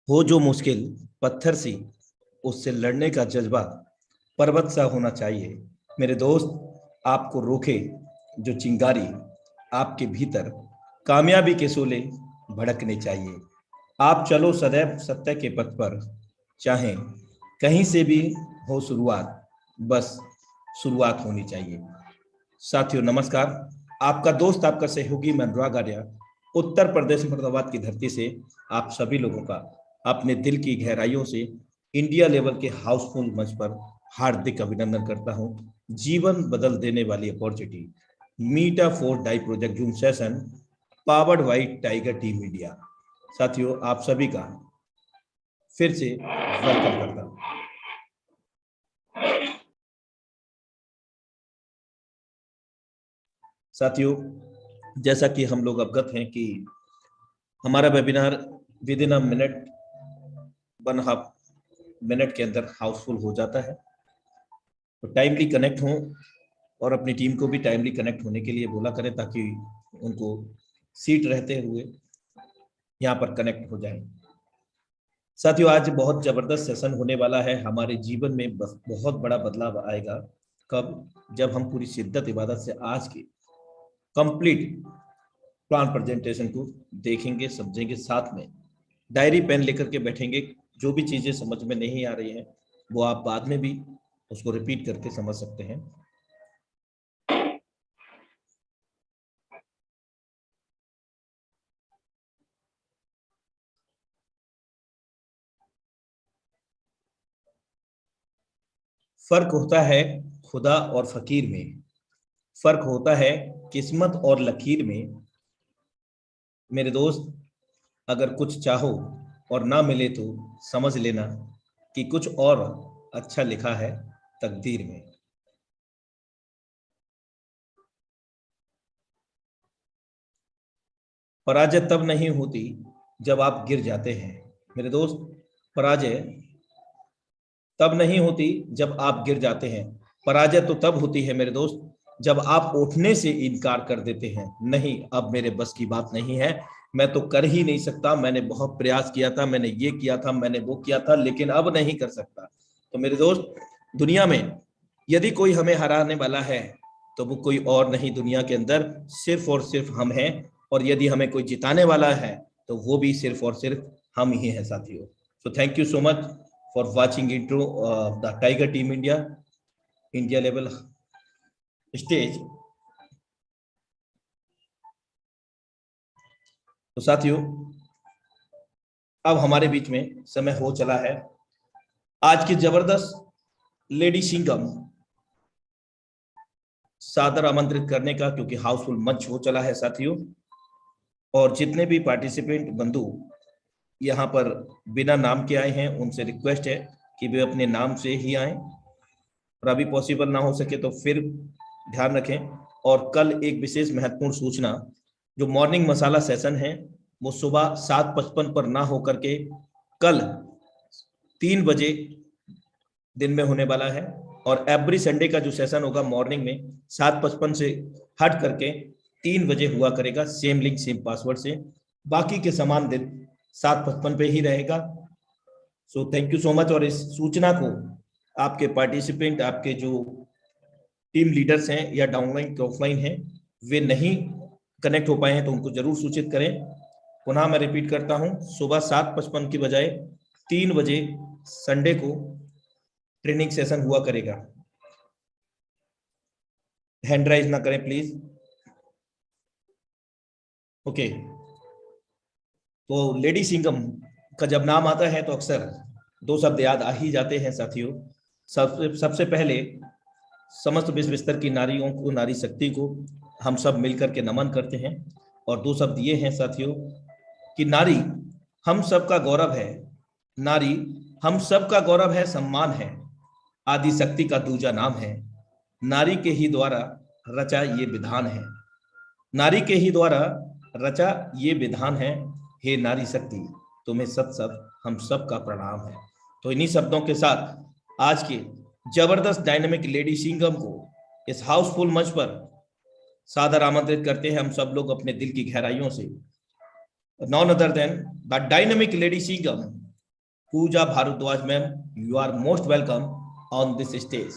हो जो मुश्किल पत्थर सी, उससे लड़ने का जज्बा पर्वत सा होना चाहिए। मेरे दोस्त, आपको रोके जो चिंगारी, आपके भीतर कामयाबी के शोले भड़कने चाहिए। आप चलो सदैव सत्य के पथ पर, चाहे कहीं से भी हो शुरुआत, बस शुरुआत होनी चाहिए। साथियों नमस्कार। आपका दोस्त, आपका सहयोगी मैं अनुराग आर्या, उत्तर प्रदेश मुरादाबाद की धरती से आप सभी लोगों का अपने दिल की गहराइयों से इंडिया लेवल के हाउसफुल मंच पर हार्दिक अभिनंदन करता हूं। जीवन बदल देने वाली opportunity Meta for die project zoom session powered by Tiger Team India. साथियों आप सभी का फिर से वेलकम करता हूं। साथियों जैसा कि हम लोग अवगत हैं कि हमारा webinar with in a minute 1.5 minute के अंदर हाउसफुल हो जाता है। तो टाइमली कनेक्ट हों और अपनी टीम को भी टाइमली कनेक्ट होने के लिए बोला करें ताकि उनको सीट रहते हुए यहाँ पर कनेक्ट हो जाए। साथियों आज बहुत जबरदस्त सेशन होने वाला है। हमारे जीवन में बहुत बड़ा बदलाव आएगा। कब? जब हम पूरी शिद्दत इबादत से आज की कंप्लीट प्लान प्रेजेंटेशन को देखेंगे, समझेंगे, साथ में डायरी पेन लेकर के बैठेंगे। जो भी चीजें समझ में नहीं आ रही हैं वो आप बाद में भी उसको रिपीट करके समझ सकते हैं। फर्क होता है खुदा और फकीर में, फर्क होता है किस्मत और लकीर में। मेरे दोस्त, अगर कुछ चाहो और ना मिले तो समझ लेना कि कुछ और अच्छा लिखा है तकदीर में। पराजय तब नहीं होती जब आप गिर जाते हैं। मेरे दोस्त, पराजय तब नहीं होती जब आप गिर जाते हैं। पराजय तो तब होती है मेरे दोस्त जब आप उठने से इनकार कर देते हैं। नहीं, अब मेरे बस की बात नहीं है, मैं तो कर ही नहीं सकता, मैंने बहुत प्रयास किया था, मैंने ये किया था, मैंने वो किया था, लेकिन अब नहीं कर सकता। तो मेरे दोस्त, दुनिया में यदि कोई हमें हराने वाला है तो वो कोई और नहीं, दुनिया के अंदर सिर्फ और सिर्फ हम हैं। और यदि हमें कोई जिताने वाला है तो वो भी सिर्फ और सिर्फ हम ही हैं साथियों। So thank you so much for watching intro of the Tiger Team India level stage। तो साथियों अब हमारे बीच में समय हो चला है आज की जबरदस्त लेडी सिंघम सादर आमंत्रित करने का, क्योंकि हाउसफुल मंच हो चला है साथियों। और जितने भी पार्टिसिपेंट बंधु यहाँ पर बिना नाम के आए हैं उनसे रिक्वेस्ट है कि वे अपने नाम से ही आए, और अभी पॉसिबल ना हो सके तो फिर ध्यान रखें। और कल एक विशेष महत्वपूर्ण सूचना, जो मॉर्निंग मसाला सेशन है वो सुबह 7:55 पर ना होकर के कल 3 बजे दिन में होने वाला है। और एवरी संडे का जो सेशन होगा मॉर्निंग में 7:55 से हट करके 3 बजे हुआ करेगा, सेम लिंक सेम पासवर्ड से। बाकी के समान दिन 7:55 पे ही रहेगा। So thank you so much. और इस सूचना को आपके पार्टिसिपेंट, आपके जो टीम लीडर्स हैं या डाउनलाइन के ऑफलाइन हैं, वे नहीं कनेक्ट हो पाए हैं तो उनको जरूर सूचित करें। पुनः मैं रिपीट करता हूं, सुबह 7:55 की बजाय 3 बजे संडे को ट्रेनिंग सेशन हुआ करेगा। हैंड राइज ना करें प्लीज। ओके। तो लेडी सिंघम का जब नाम आता है तो अक्सर 2 शब्द याद आ ही जाते हैं साथियों। सबसे पहले समस्त विश्व स्तर की नारियों को, नारी शक्ति को हम सब मिलकर के नमन करते हैं। और 2 शब्द ये हैं साथियों कि नारी हम सब का गौरव है, नारी हम सब का गौरव है, सम्मान है, आदि शक्ति का दूजा नाम है। नारी के ही द्वारा रचा ये विधान है, नारी के ही द्वारा रचा ये विधान है। हे नारी शक्ति, तुम्हें सत सत हम सब का प्रणाम है। तो इन्हीं शब्दों के साथ आज के जबरदस्त डायनामिक लेडी सिंघम को इस हाउसफुल मंच पर सादर आमंत्रित करते हैं हम सब लोग अपने दिल की गहराइयों से। None other than the dynamic lady Singham Pooja Bharadwaj ma'am, you are most welcome on this stage.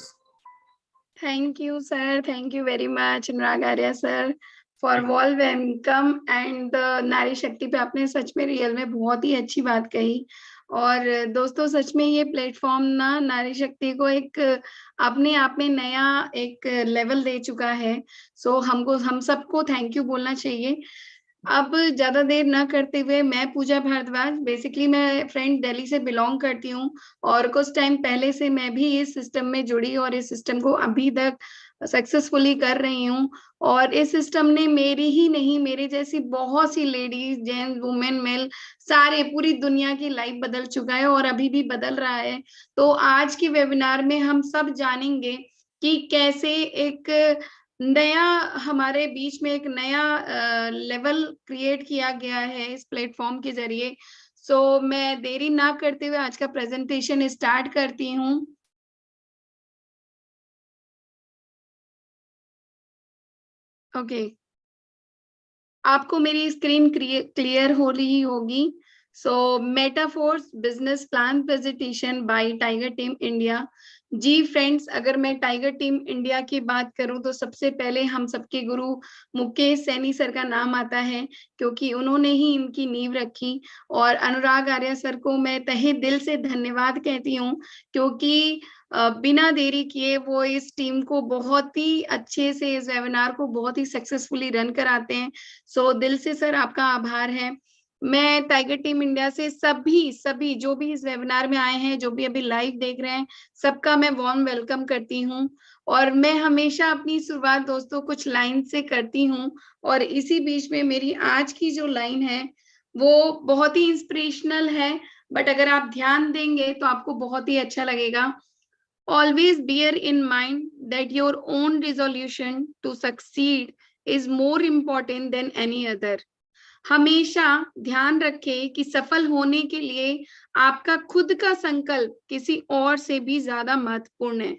Thank you, sir. Thank you very much, Anurag Arya sir, for warm welcome and नारी शक्ति पे आपने सच में रियल में बहुत ही अच्छी बात कही। और दोस्तों सच में ये प्लेटफॉर्म ना नारी शक्ति को एक अपने आप में नया एक लेवल दे चुका है। सो हम सबको थैंक यू बोलना चाहिए। अब ज्यादा देर ना करते हुए, मैं पूजा भारद्वाज, बेसिकली मैं फ्रेंड दिल्ली से बिलोंग करती हूँ और कुछ टाइम पहले से मैं भी इस सिस्टम में जुड़ी और इस सिस्टम को अभी तक सक्सेसफुली कर रही हूँ। और इस सिस्टम ने मेरी ही नहीं, मेरे जैसी बहुत सी लेडीज, जेंट्स, वुमेन, मेल, सारे पूरी दुनिया की लाइफ बदल चुका है और अभी भी बदल रहा है। तो आज के वेबिनार में हम सब जानेंगे कि कैसे एक नया हमारे बीच में एक नया लेवल क्रिएट किया गया है इस प्लेटफॉर्म के जरिए। सो मैं देरी ना करते हुए आज का प्रेजेंटेशन स्टार्ट करती हूँ। ओके, आपको मेरी स्क्रीन क्लियर हो रही होगी। So Metaforce business plan presentation by Tiger Team India. जी फ्रेंड्स, अगर मैं टाइगर टीम इंडिया की बात करूं तो सबसे पहले हम सबके गुरु मुकेश सैनी सर का नाम आता है, क्योंकि उन्होंने ही इनकी नींव रखी। और अनुराग आर्या सर को मैं तहे दिल से धन्यवाद कहती हूँ, क्योंकि बिना देरी किए वो इस टीम को बहुत ही अच्छे से, इस वेबिनार को बहुत ही सक्सेसफुली रन कराते हैं। सो दिल से सर आपका आभार है। मैं टाइगर टीम इंडिया से सभी जो भी इस वेबिनार में आए हैं, जो भी अभी लाइव देख रहे हैं, सबका मैं वार्म वेलकम करती हूँ। और मैं हमेशा अपनी शुरुआत दोस्तों कुछ लाइन से करती हूँ, और इसी बीच में मेरी आज की जो लाइन है वो बहुत ही इंस्पिरेशनल है, बट अगर आप ध्यान देंगे तो आपको बहुत ही अच्छा लगेगा। Always bear in mind that your own resolution to succeed is more important than any other. हमेशा ध्यान रखें कि सफल होने के लिए आपका खुद का संकल्प किसी और से भी ज्यादा महत्वपूर्ण है।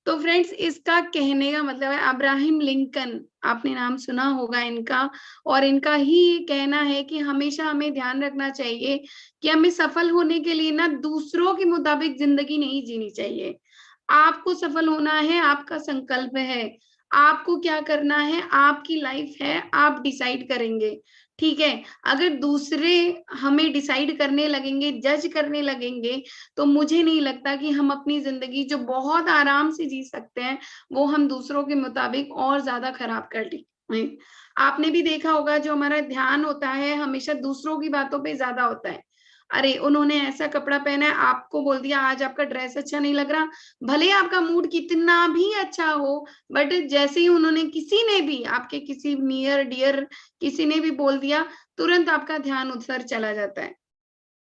तो फ्रेंड्स, इसका कहने का मतलब है अब्राहम लिंकन, आपने नाम सुना होगा इनका, और इनका ही कहना है कि हमेशा हमें ध्यान रखना चाहिए कि हमें सफल होने के लिए ना दूसरों के मुताबिक जिंदगी नहीं जीनी चाहिए। आपको सफल होना है, आपका संकल्प है, आपको क्या करना है, आपकी लाइफ है, आप डिसाइड करेंगे। ठीक है, अगर दूसरे हमें डिसाइड करने लगेंगे, जज करने लगेंगे, तो मुझे नहीं लगता कि हम अपनी जिंदगी जो बहुत आराम से जी सकते हैं वो हम दूसरों के मुताबिक और ज्यादा खराब कर लेंगे। आपने भी देखा होगा जो हमारा ध्यान होता है हमेशा दूसरों की बातों पे ज्यादा होता है। अरे उन्होंने ऐसा कपड़ा पहना है, आपको बोल दिया आज आपका ड्रेस अच्छा नहीं लग रहा, भले आपका मूड कितना भी अच्छा हो, बट जैसे ही उन्होंने, किसी ने भी, आपके किसी नियर डियर किसी ने भी बोल दिया, तुरंत आपका ध्यान उधर चला जाता है।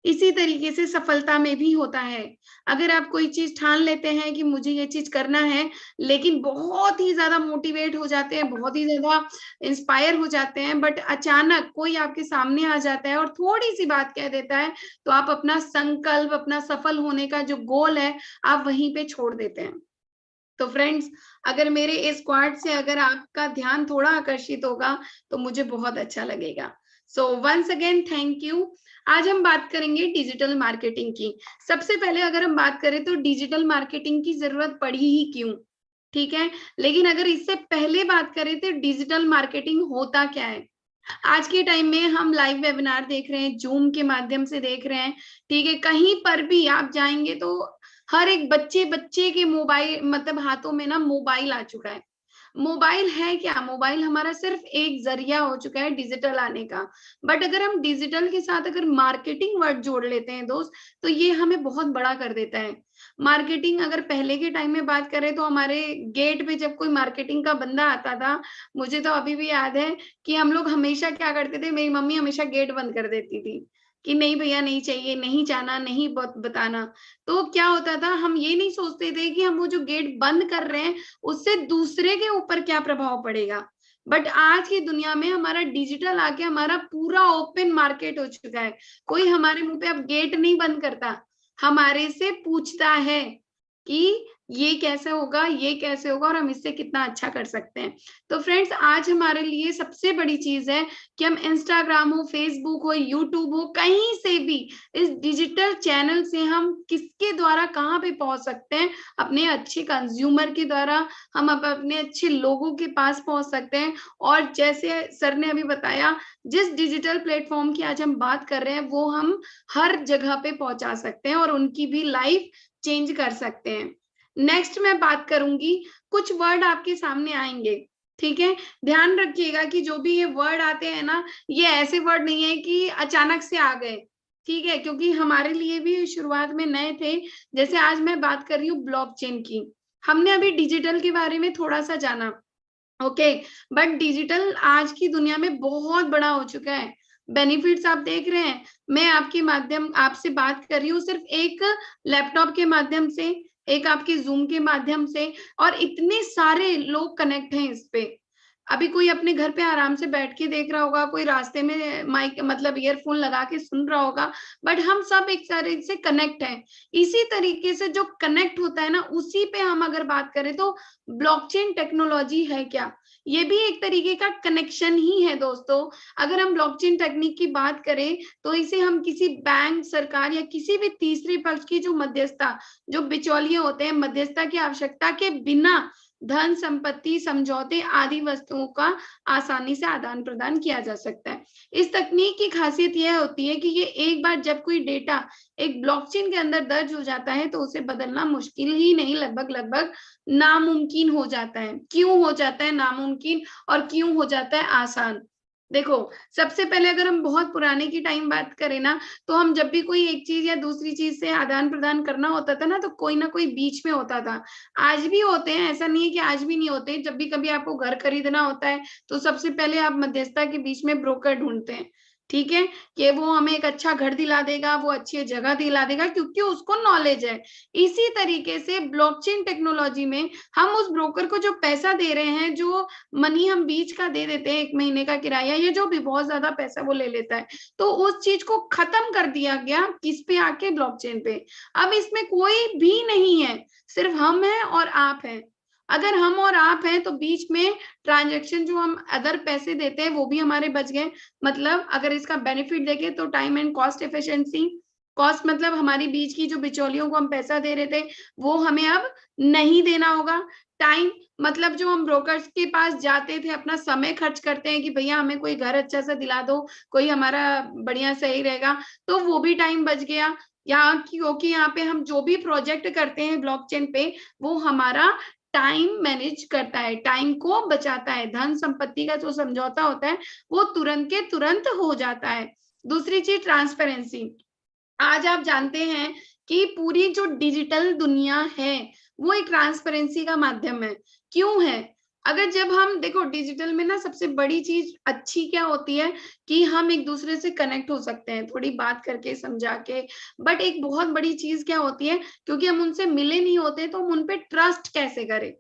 इसी तरीके से सफलता में भी होता है। अगर आप कोई चीज ठान लेते हैं कि मुझे ये चीज करना है, लेकिन बहुत ही ज्यादा मोटिवेट हो जाते हैं, बहुत ही ज्यादा इंस्पायर हो जाते हैं, बट अचानक कोई आपके सामने आ जाता है और थोड़ी सी बात कह देता है, तो आप अपना संकल्प, अपना सफल होने का जो गोल है, आप वहीं पे छोड़ देते हैं। तो फ्रेंड्स, अगर मेरे इस क्वार्ट से अगर आपका ध्यान थोड़ा आकर्षित होगा तो मुझे बहुत अच्छा लगेगा। So once again thank you. आज हम बात करेंगे डिजिटल मार्केटिंग की। सबसे पहले अगर हम बात करें तो डिजिटल मार्केटिंग की जरूरत पड़ी ही क्यों, ठीक है। लेकिन अगर इससे पहले बात करें तो डिजिटल मार्केटिंग होता क्या है। आज के टाइम में हम लाइव वेबिनार देख रहे हैं, जूम के माध्यम से देख रहे हैं, ठीक है। कहीं पर भी आप जाएंगे तो हर एक बच्चे के मोबाइल, मतलब हाथों में ना मोबाइल आ चुका है। मोबाइल है क्या, मोबाइल हमारा सिर्फ एक जरिया हो चुका है डिजिटल आने का। बट अगर हम डिजिटल के साथ अगर मार्केटिंग वर्ड जोड़ लेते हैं दोस्त, तो ये हमें बहुत बड़ा कर देता है। मार्केटिंग अगर पहले के टाइम में बात करें तो हमारे गेट पे जब कोई मार्केटिंग का बंदा आता था, मुझे तो अभी भी याद है कि हम लोग हमेशा क्या करते थे, मेरी मम्मी हमेशा गेट बंद कर देती थी कि नहीं भैया नहीं चाहिए, नहीं जाना, नहीं बताना। तो क्या होता था, हम ये नहीं सोचते थे कि हम वो जो गेट बंद कर रहे हैं उससे दूसरे के ऊपर क्या प्रभाव पड़ेगा। बट आज की दुनिया में हमारा डिजिटल आके हमारा पूरा ओपन मार्केट हो चुका है। कोई हमारे मुंह पे अब गेट नहीं बंद करता, हमारे से पूछता है कि ये कैसे होगा, ये कैसे होगा, और हम इससे कितना अच्छा कर सकते हैं। तो फ्रेंड्स, आज हमारे लिए सबसे बड़ी चीज है कि हम इंस्टाग्राम हो, फेसबुक हो, यूट्यूब हो, कहीं से भी इस डिजिटल चैनल से हम किसके द्वारा कहाँ पे पहुंच सकते हैं, अपने अच्छे कंज्यूमर के द्वारा हम अपने अच्छे लोगों के पास पहुंच सकते हैं। और जैसे सर ने अभी बताया, जिस डिजिटल प्लेटफॉर्म की आज हम बात कर रहे हैं वो हम हर जगह पे पहुंचा सकते हैं और उनकी भी लाइफ चेंज कर सकते हैं। नेक्स्ट मैं बात करूंगी, कुछ वर्ड आपके सामने आएंगे, ठीक है। ध्यान रखिएगा कि जो भी ये वर्ड आते हैं ना, ये ऐसे वर्ड नहीं है कि अचानक से आ गए, ठीक है, क्योंकि हमारे लिए भी शुरुआत में नए थे। जैसे आज मैं बात कर रही हूँ ब्लॉकचेन की, हमने अभी डिजिटल के बारे में थोड़ा सा जाना, ओके, बट डिजिटल आज की दुनिया में बहुत बड़ा हो चुका है। बेनिफिट्स आप देख रहे हैं, मैं आपके माध्यम आपसे बात कर रही हूँ सिर्फ एक लैपटॉप के माध्यम से, एक आपके जूम के माध्यम से, और इतने सारे लोग कनेक्ट हैं इस पे। अभी कोई अपने घर पे आराम से बैठ के देख रहा होगा, कोई रास्ते में माइक मतलब ईयरफोन लगा के सुन रहा होगा, बट हम सब एक तरह से कनेक्ट हैं। इसी तरीके से जो कनेक्ट होता है ना, उसी पे हम अगर बात करें तो ब्लॉकचेन टेक्नोलॉजी है क्या, ये भी एक तरीके का कनेक्शन ही है दोस्तों। अगर हम ब्लॉकचेन टेक्निक की बात करें तो इसे हम किसी बैंक, सरकार या किसी भी तीसरे पक्ष की जो मध्यस्थता, जो बिचौलिए होते हैं, मध्यस्थता की आवश्यकता के बिना धन, संपत्ति, समझौते आदि वस्तुओं का आसानी से आदान प्रदान किया जा सकता है। इस तकनीक की खासियत यह होती है कि ये एक बार जब कोई डेटा एक ब्लॉकचेन के अंदर दर्ज हो जाता है तो उसे बदलना मुश्किल ही नहीं, लगभग नामुमकिन हो जाता है। क्यों हो जाता है नामुमकिन और क्यों हो जाता है आसान? देखो, सबसे पहले अगर हम बहुत पुराने की टाइम बात करें ना, तो हम जब भी कोई एक चीज या दूसरी चीज से आदान प्रदान करना होता था ना, तो कोई ना कोई बीच में होता था। आज भी होते हैं, ऐसा नहीं है कि आज भी नहीं होते। जब भी कभी आपको घर खरीदना होता है तो सबसे पहले आप मध्यस्थता के बीच में ब्रोकर ढूंढते हैं, ठीक है, कि वो हमें एक अच्छा घर दिला देगा, वो अच्छी जगह दिला देगा, क्योंकि उसको नॉलेज है। इसी तरीके से ब्लॉकचेन टेक्नोलॉजी में हम उस ब्रोकर को जो पैसा दे रहे हैं, जो मनी हम बीच का दे देते हैं, 1 महीने का किराया, ये जो भी बहुत ज्यादा पैसा वो ले लेता है, तो उस चीज को खत्म कर दिया गया किस पे आके, ब्लॉकचेन पे। अब इसमें कोई भी नहीं है, सिर्फ हम हैं और आप हैं। अगर हम और आप हैं तो बीच में ट्रांजैक्शन जो हम अदर पैसे देते हैं वो भी हमारे बच गए। मतलब अगर इसका बेनिफिट देखें तो time and cost efficiency, cost मतलब हमारी बीच की जो बिचौलियों को हम पैसा दे रहे थे वो हमें अब नहीं देना होगा। टाइम मतलब जो हम ब्रोकर्स के पास जाते थे, अपना समय खर्च करते हैं कि भैया हमें कोई घर अच्छा सा दिला दो, कोई हमारा बढ़िया सही रहेगा, तो वो भी टाइम बच गया। यहाँ क्योंकि यहाँ पे हम जो भी प्रोजेक्ट करते हैं ब्लॉकचेन पे, वो हमारा टाइम मैनेज करता है, टाइम को बचाता है। धन संपत्ति का जो समझौता होता है वो तुरंत के तुरंत हो जाता है। दूसरी चीज ट्रांसपेरेंसी। आज आप जानते हैं कि पूरी जो डिजिटल दुनिया है वो एक ट्रांसपेरेंसी का माध्यम है। क्यों है? अगर जब हम देखो डिजिटल में ना, सबसे बड़ी चीज अच्छी क्या होती है कि हम एक दूसरे से कनेक्ट हो सकते हैं, थोड़ी बात करके, समझा के। बट एक बहुत बड़ी चीज क्या होती है, क्योंकि हम उनसे मिले नहीं होते तो हम उन पे ट्रस्ट कैसे करें,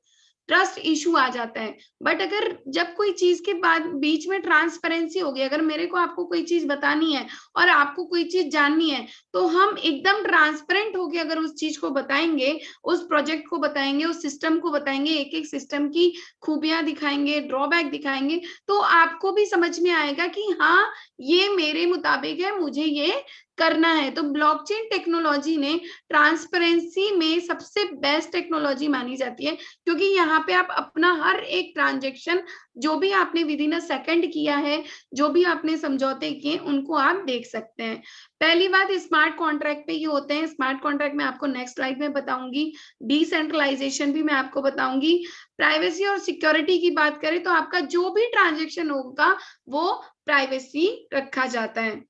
ट्रस्ट इशू आ जाता है। बट अगर जब कोई चीज के बाद बीच में ट्रांसपेरेंसी होगी, अगर मेरे को आपको कोई चीज बतानी है और आपको कोई चीज जाननी है, तो हम एकदम ट्रांसपेरेंट होके अगर उस चीज को बताएंगे, उस प्रोजेक्ट को बताएंगे, उस सिस्टम को बताएंगे, एक एक सिस्टम की खूबियां दिखाएंगे, ड्रॉबैक दिखाएंगे, तो आपको भी समझ में आएगा कि हाँ, ये मेरे मुताबिक है, मुझे ये करना है। तो ब्लॉकचेन टेक्नोलॉजी ने ट्रांसपेरेंसी में सबसे बेस्ट टेक्नोलॉजी मानी जाती है, क्योंकि यहाँ पे आप अपना हर एक ट्रांजेक्शन, जो भी आपने विद इन अ सेकंड किया है, जो भी आपने समझौते किए, उनको आप देख सकते हैं। पहली बात स्मार्ट कॉन्ट्रैक्ट पे ये होते हैं। स्मार्ट कॉन्ट्रैक्ट में आपको नेक्स्ट स्लाइड में बताऊंगी, डिसेंट्रलाइजेशन भी मैं आपको बताऊंगी। प्राइवेसी और सिक्योरिटी की बात करें तो आपका जो भी ट्रांजेक्शन होगा वो प्राइवेसी रखा जाता है।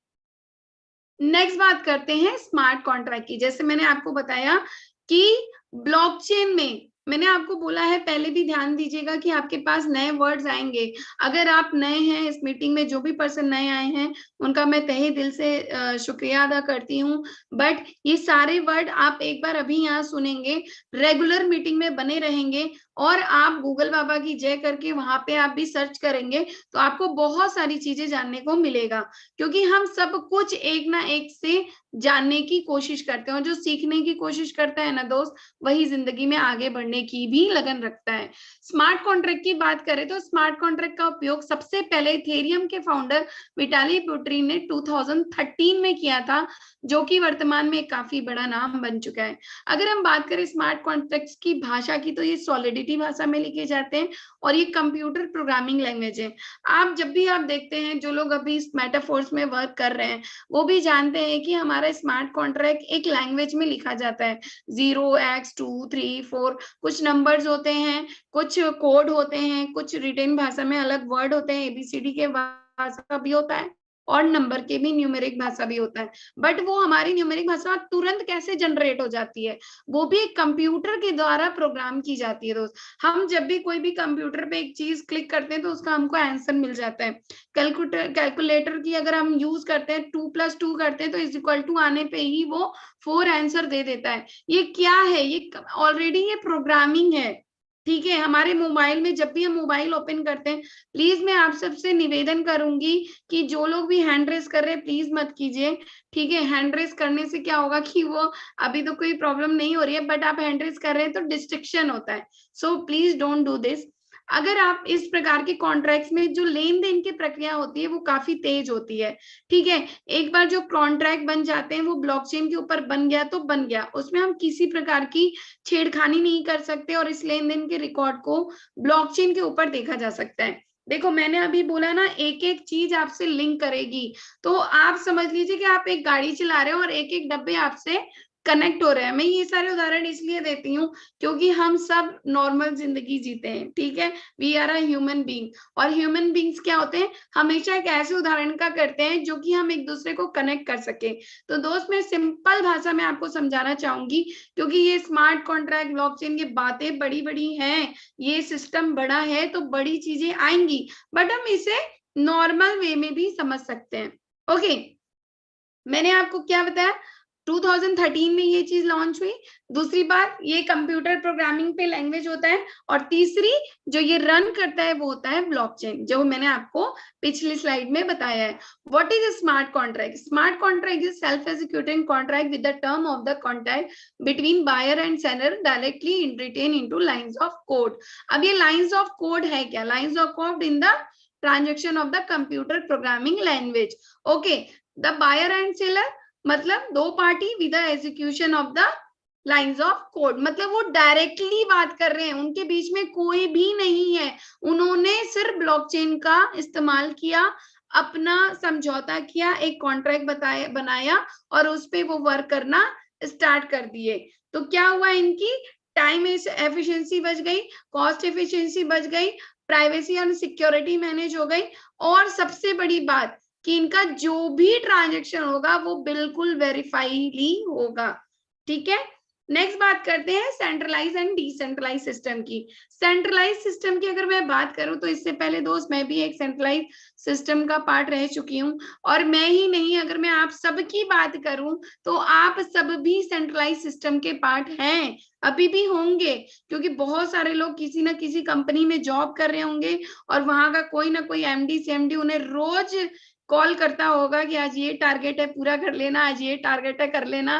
नेक्स्ट बात करते हैं स्मार्ट कॉन्ट्रैक्ट की। जैसे मैंने आपको बताया कि ब्लॉकचेन में मैंने आपको बोला है, पहले भी ध्यान दीजिएगा कि आपके पास नए वर्ड्स आएंगे। अगर आप नए हैं इस मीटिंग में, जो भी पर्सन नए आए हैं उनका मैं तहे दिल से शुक्रिया अदा करती हूँ। बट ये सारे वर्ड आप एक बार अभी यहाँ सुनेंगे, रेगुलर मीटिंग में बने रहेंगे, और आप गूगल बाबा की जय करके वहां पे आप भी सर्च करेंगे तो आपको बहुत सारी चीजें जानने को मिलेगा। क्योंकि हम सब कुछ एक ना एक से जानने की कोशिश करते हैं, और जो सीखने की कोशिश करता है ना दोस्त, वही जिंदगी में आगे बढ़ने की भी लगन रखता है। स्मार्ट कॉन्ट्रैक्ट की बात करें तो स्मार्ट कॉन्ट्रैक्ट का उपयोग सबसे पहले इथेरियम के फाउंडर विटाली बुटेरिन ने 2013 में किया था, जो कि वर्तमान में काफी बड़ा नाम बन चुका है। अगर हम बात करें स्मार्ट कॉन्ट्रैक्ट्स की भाषा की, तो ये सॉलिडिटी भाषा में लिखे जाते हैं और ये कंप्यूटर प्रोग्रामिंग लैंग्वेज है। आप जब भी आप देखते हैं, जो लोग अभी इस मेटाफोर्स में वर्क कर रहे हैं वो भी जानते हैं कि हमारा स्मार्ट कॉन्ट्रैक्ट एक लैंग्वेज में लिखा जाता है। 0x2 3 4 कुछ नंबर्स होते हैं, कुछ कोड होते हैं, कुछ रिटेन भाषा में अलग वर्ड होते हैं, ABCD के भाषा भी होता है और नंबर के भी न्यूमेरिक भाषा भी होता है। बट वो हमारी न्यूमेरिक भाषा तुरंत कैसे जनरेट हो जाती है, वो भी एक कंप्यूटर के द्वारा प्रोग्राम की जाती है दोस्त। हम जब भी कोई भी कंप्यूटर पे एक चीज क्लिक करते हैं तो उसका हमको आंसर मिल जाता है। कैलकुलेटर की अगर हम यूज करते हैं, 2+2 करते हैं तो इज इक्वल टू आने पे ही वो 4 आंसर दे देता है। ये क्या है? ये ऑलरेडी ये प्रोग्रामिंग है। ठीक है, हमारे मोबाइल में जब भी हम मोबाइल ओपन करते हैं, प्लीज मैं आप सबसे निवेदन करूंगी कि जो लोग भी हैंड रेस कर रहे हैं प्लीज मत कीजिए। ठीक है, हैंड रेस करने से क्या होगा कि वो अभी तो कोई प्रॉब्लम नहीं हो रही है, बट आप हैंड रेस कर रहे हैं तो डिस्ट्रक्शन होता है। So please don't do this. अगर आप इस प्रकार के कॉन्ट्रैक्ट्स में जो लेन देन की प्रक्रिया होती है वो काफी तेज होती है। ठीक है, एक बार जो कॉन्ट्रैक्ट बन जाते हैं वो ब्लॉकचेन के ऊपर बन गया तो बन गया, उसमें हम किसी प्रकार की छेड़खानी नहीं कर सकते, और इस लेन देन के रिकॉर्ड को ब्लॉकचेन के ऊपर देखा जा सकता है। देखो मैंने अभी बोला ना, एक एक चीज आपसे लिंक करेगी, तो आप समझ लीजिए कि आप एक गाड़ी चला रहे हो और एक एक डब्बे आपसे कनेक्ट हो रहे हैं। मैं ये सारे उदाहरण इसलिए देती हूँ क्योंकि हम सब नॉर्मल जिंदगी जीते हैं। ठीक है, we are a human being, और ह्यूमन बीइंग्स क्या होते हैं, हमेशा एक ऐसे उदाहरण का करते हैं जो कि हम एक दूसरे को कनेक्ट कर सके। तो दोस्त मैं सिंपल भाषा में आपको समझाना चाहूंगी, क्योंकि ये स्मार्ट कॉन्ट्रैक्ट ब्लॉकचेन की बातें बड़ी बड़ी हैं, ये सिस्टम बड़ा है तो बड़ी चीजें आएंगी, बट हम इसे नॉर्मल वे में भी समझ सकते हैं। ओके, मैंने आपको क्या बताया, 2013 में ये चीज लॉन्च हुई। दूसरी बात, ये कंप्यूटर प्रोग्रामिंग पे लैंग्वेज होता है, और तीसरी जो ये रन करता है वो होता है ब्लॉकचेन, जो मैंने आपको पिछली स्लाइड में बताया है। What is smart contract? Smart contract is self executing contract with the term of the contract between buyer and seller directly written into lines of code. अब ये लाइंस ऑफ कोड है क्या? Lines of code in the transaction of the computer programming language. Okay, the buyer and seller मतलब दो party with the execution of the lines of code, मतलब वो directly बात कर रहे हैं, उनके बीच में कोई भी नहीं है। उन्होंने सिर्फ ब्लॉकचेन का इस्तेमाल किया, अपना समझौता किया, एक कॉन्ट्रैक्ट बनाया और उस पे वो वर्क करना स्टार्ट कर दिए। तो क्या हुआ, इनकी टाइम एफिशिएंसी बच गई, कॉस्ट एफिशिएंसी बच गई, प्राइवेसी और सिक्योरिटी मैनेज हो गई, और सबसे बड़ी बात कि इनका जो भी ट्रांजैक्शन होगा वो बिल्कुल वेरीफाइली होगा। ठीक है, नेक्स्ट बात करते हैं सेंट्रलाइज एंड डिसेंट्रलाइज सिस्टम की। सेंट्रलाइज सिस्टम की अगर मैं बात करूं तो इससे पहले दोस्त मैं भी एक सेंट्रलाइज सिस्टम का पार्ट रह चुकी हूं, और मैं ही नहीं, अगर मैं आप सब की बात करूं तो आप सब भी सेंट्रलाइज सिस्टम के पार्ट हैं, अभी भी होंगे, क्योंकि बहुत सारे लोग किसी ना किसी कंपनी में जॉब कर रहे होंगे और वहां का कोई ना कोई MD CMD उन्हें रोज कॉल करता होगा कि आज ये टारगेट है पूरा कर लेना, आज ये टारगेट है कर लेना।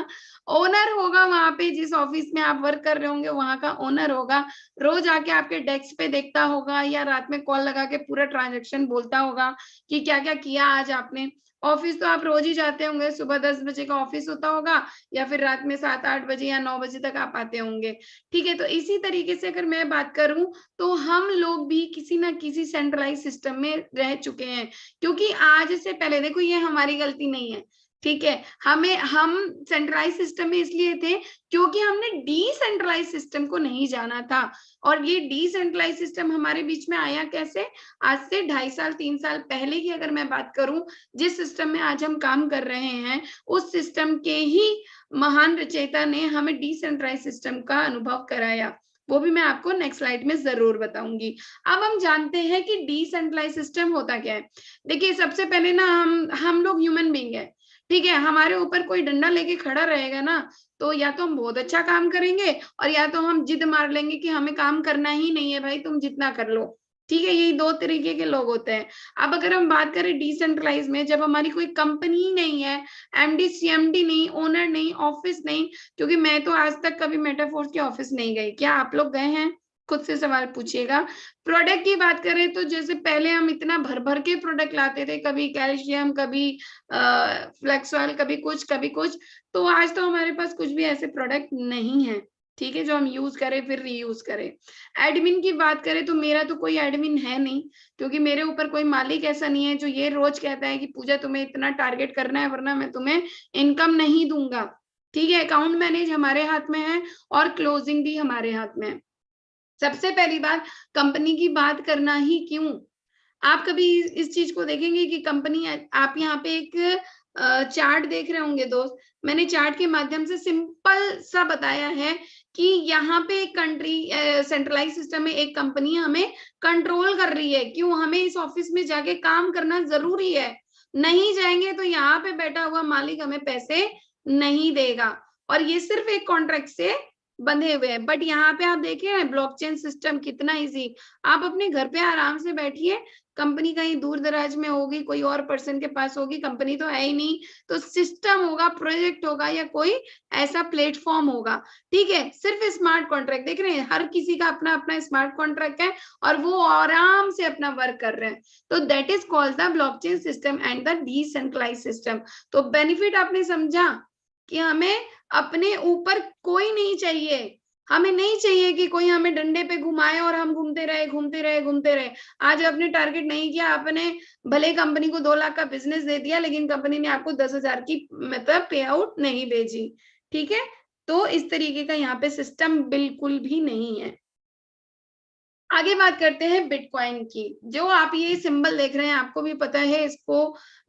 ओनर होगा वहां पे, जिस ऑफिस में आप वर्क कर रहे होंगे वहां का ओनर होगा, रोज आके आपके डेस्क पे देखता होगा या रात में कॉल लगा के पूरा ट्रांजैक्शन बोलता होगा कि क्या क्या किया आज आपने। ऑफिस तो आप रोज ही जाते होंगे, सुबह 10 बजे का ऑफिस होता होगा या फिर रात में 7-8 बजे या 9 बजे तक आप आते होंगे। ठीक है, तो इसी तरीके से अगर मैं बात करूं तो हम लोग भी किसी ना किसी सेंट्रलाइज सिस्टम में रह चुके हैं, क्योंकि आज से पहले देखो ये हमारी गलती नहीं है। ठीक है, हम सेंट्रलाइज सिस्टम में इसलिए थे क्योंकि हमने डिसेंट्रलाइज सिस्टम को नहीं जाना था, और ये डिसेंट्रलाइज सिस्टम हमारे बीच में आया कैसे, आज से 2.5 साल 3 साल पहले की अगर मैं बात करूं, जिस सिस्टम में आज हम काम कर रहे हैं उस सिस्टम के ही महान रचयिता ने हमें डिसेंट्रलाइज सिस्टम का अनुभव कराया। वो भी मैं आपको नेक्स्ट स्लाइड में जरूर बताऊंगी। अब हम जानते हैं कि डिसेंट्रलाइज सिस्टम होता क्या है। देखिए सबसे पहले ना हम लोग ह्यूमन बीइंग है, ठीक है, हमारे ऊपर कोई डंडा लेके खड़ा रहेगा ना, तो या तो हम बहुत अच्छा काम करेंगे और या तो हम जिद मार लेंगे कि हमें काम करना ही नहीं है भाई, तुम जितना कर लो, ठीक है। यही दो तरीके के लोग होते हैं। अब अगर हम बात करें डिसेंट्रलाइज में, जब हमारी कोई कंपनी ही नहीं है, एमडी सीएमडी नहीं, ओनर नहीं, ऑफिस नहीं, क्योंकि मैं तो आज तक कभी मेटाफोर्स के ऑफिस नहीं गई, क्या आप लोग गए हैं? खुद से सवाल पूछिएगा। प्रोडक्ट की बात करें तो जैसे पहले हम इतना भर भर के प्रोडक्ट लाते थे, कभी कैल्शियम, कभी फ्लेक्स ऑयल, कभी कुछ, तो आज तो हमारे पास कुछ भी ऐसे प्रोडक्ट नहीं है, ठीक है, जो हम यूज करें फिर रीयूज करें। एडमिन की बात करें तो मेरा तो कोई एडमिन है नहीं, क्योंकि मेरे ऊपर कोई मालिक ऐसा नहीं है जो ये रोज कहता है कि पूजा तुम्हें इतना टारगेट करना है वरना मैं तुम्हें इनकम नहीं दूंगा, ठीक है। अकाउंट मैनेज हमारे हाथ में है और क्लोजिंग भी हमारे हाथ में है। सबसे पहली बात, कंपनी की बात करना ही क्यों, आप कभी इस चीज को देखेंगे कि कंपनी, आप यहाँ पे एक चार्ट देख रहे होंगे दोस्त, मैंने चार्ट के माध्यम से सिंपल सा बताया है कि यहाँ पे एक कंट्री सेंट्रलाइज सिस्टम में एक कंपनी हमें कंट्रोल कर रही है। क्यों? हमें इस ऑफिस में जाके काम करना जरूरी है, नहीं जाएंगे तो यहाँ पे बैठा हुआ मालिक हमें पैसे नहीं देगा, और ये सिर्फ एक कॉन्ट्रैक्ट से बंधे हुए हैं। बट यहाँ पे आप देखिए ब्लॉकचेन सिस्टम कितना इजी, आप अपने घर पे आराम से बैठिए, कंपनी कहीं दूर दराज में होगी, कोई और पर्सन के पास होगी, कंपनी तो है ही नहीं, तो सिस्टम होगा, प्रोजेक्ट होगा या कोई ऐसा प्लेटफॉर्म होगा, ठीक है। सिर्फ स्मार्ट कॉन्ट्रैक्ट देख रहे हैं, हर किसी का अपना अपना स्मार्ट कॉन्ट्रैक्ट है और वो आराम से अपना वर्क कर रहे हैं, तो that is called the blockchain system and the decentralised system. तो बेनिफिट आपने समझा कि हमें अपने ऊपर कोई नहीं चाहिए, हमें नहीं चाहिए कि कोई हमें डंडे पे घुमाए और हम घूमते रहे। आज आपने टारगेट नहीं किया, आपने भले कंपनी को 2 लाख का बिजनेस दे दिया, लेकिन कंपनी ने आपको 10,000 की मतलब पे आउट नहीं भेजी, ठीक है। तो इस तरीके का यहाँ पे सिस्टम बिल्कुल भी नहीं है। आगे बात करते हैं बिटकॉइन की। जो आप ये सिंबल देख रहे हैं, आपको भी पता है इसको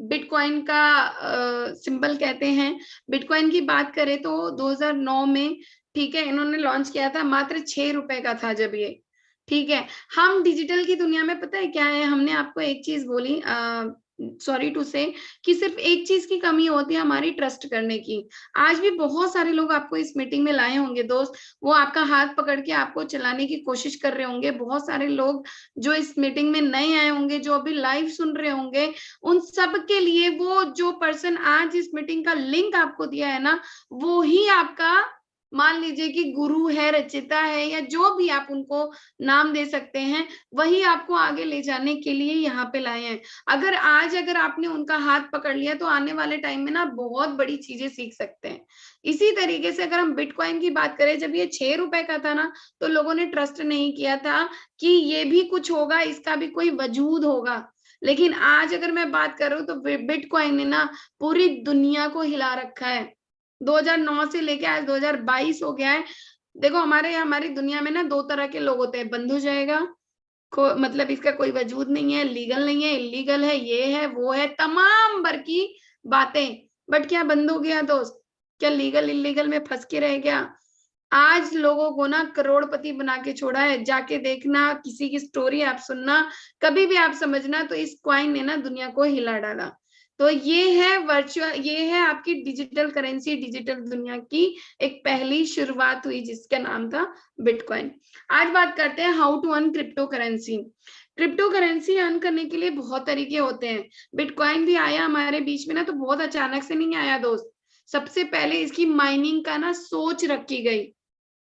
बिटकॉइन का सिंबल कहते हैं। बिटकॉइन की बात करें तो 2009 में, ठीक है, इन्होंने लॉन्च किया था, मात्र 6 रुपए का था जब ये, ठीक है। हम डिजिटल की दुनिया में पता है क्या है, हमने आपको एक चीज बोली, सॉरी टू से, कि सिर्फ एक चीज की कमी होती है हमारी, ट्रस्ट करने की। आज भी बहुत सारे लोग आपको इस मीटिंग में लाए होंगे दोस्त, वो आपका हाथ पकड़ के आपको चलाने की कोशिश कर रहे होंगे। बहुत सारे लोग जो इस मीटिंग में नए आए होंगे, जो अभी लाइव सुन रहे होंगे, उन सब के लिए वो जो पर्सन आज इस मीटिंग का लिंक आपको दिया है ना, वो ही आपका, मान लीजिए कि गुरु है, रचिता है, या जो भी आप उनको नाम दे सकते हैं, वही आपको आगे ले जाने के लिए यहाँ पे लाए हैं। अगर आपने उनका हाथ पकड़ लिया तो आने वाले टाइम में ना बहुत बड़ी चीजें सीख सकते हैं। इसी तरीके से अगर हम बिटकॉइन की बात करें, जब ये 6 रुपए का था ना, तो लोगों ने ट्रस्ट नहीं किया था कि ये भी कुछ होगा, इसका भी कोई वजूद होगा। लेकिन आज अगर मैं बात करूं तो बिटकॉइन ने ना पूरी दुनिया को हिला रखा है। 2009 से लेके आज 2022 हो गया है। देखो हमारी दुनिया में ना 2 तरह के लोग होते हैं, बंद हो जाएगा, मतलब इसका कोई वजूद नहीं है, लीगल नहीं है, इलीगल है, ये है वो है, तमाम भर की बातें। बट क्या बंद हो गया दोस्त? क्या लीगल इलीगल में फंस के रह गया? आज लोगों को ना करोड़पति बना के छोड़ा है। जाके देखना, किसी की स्टोरी आप सुनना, कभी भी आप समझना, तो इस कॉइन ने ना दुनिया को हिला डाला। तो ये है वर्चुअल, ये है आपकी डिजिटल करेंसी, डिजिटल दुनिया की एक पहली शुरुआत हुई जिसका नाम था बिटकॉइन। आज बात करते हैं how to earn crypto currency. Crypto currency earn करने के लिए बहुत तरीके होते हैं। बिटकॉइन भी आया हमारे बीच में ना, तो बहुत अचानक से नहीं आया दोस्त। सबसे पहले इसकी माइनिंग का ना सोच रखी गई,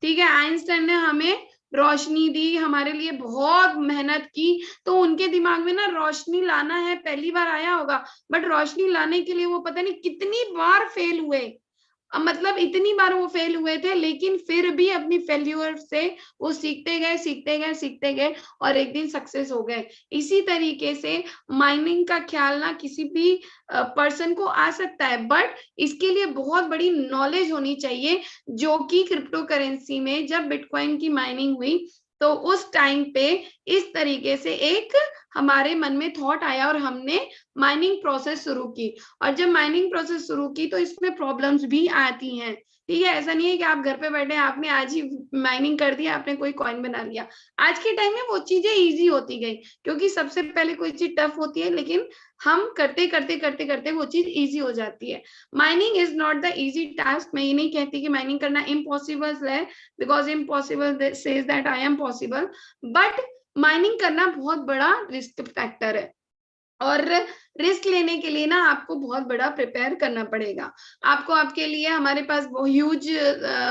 ठीक है। आइंस्टाइन ने हमें रोशनी दी, हमारे लिए बहुत मेहनत की, तो उनके दिमाग में ना रोशनी लाना है, पहली बार आया होगा, बट रोशनी लाने के लिए वो पता नहीं कितनी बार फेल हुए। मतलब इतनी बार वो फेल हुए थे, लेकिन फिर भी अपनी फेल्यूर से वो सीखते गए और एक दिन सक्सेस हो गए। इसी तरीके से माइनिंग का ख्याल ना किसी भी पर्सन को आ सकता है, बट इसके लिए बहुत बड़ी नॉलेज होनी चाहिए, जो कि क्रिप्टो करेंसी में जब बिटकॉइन की माइनिंग हुई तो उस टाइम पे इस तरीके से एक हमारे मन में थॉट आया और हमने माइनिंग प्रोसेस शुरू की। और जब माइनिंग प्रोसेस शुरू की तो इसमें प्रॉब्लम्स भी आती हैं, ठीक है। ऐसा नहीं है कि आप घर पे बैठे आपने आज ही माइनिंग कर दिया, आपने कोई कॉइन बना लिया। आज के टाइम में वो चीजें इजी होती गई, क्योंकि सबसे पहले कोई चीज टफ होती है, लेकिन हम करते करते करते करते वो चीज इजी हो जाती है। Mining is not the easy task. मैं ये नहीं कहती कि माइनिंग करना इम्पॉसिबल है, because impossible says that I am possible, but mining करना बहुत बड़ा रिस्क फैक्टर है। और रिस्क लेने के लिए ना आपको बहुत बड़ा प्रिपेयर करना पड़ेगा। आपको, आपके लिए हमारे पास ह्यूज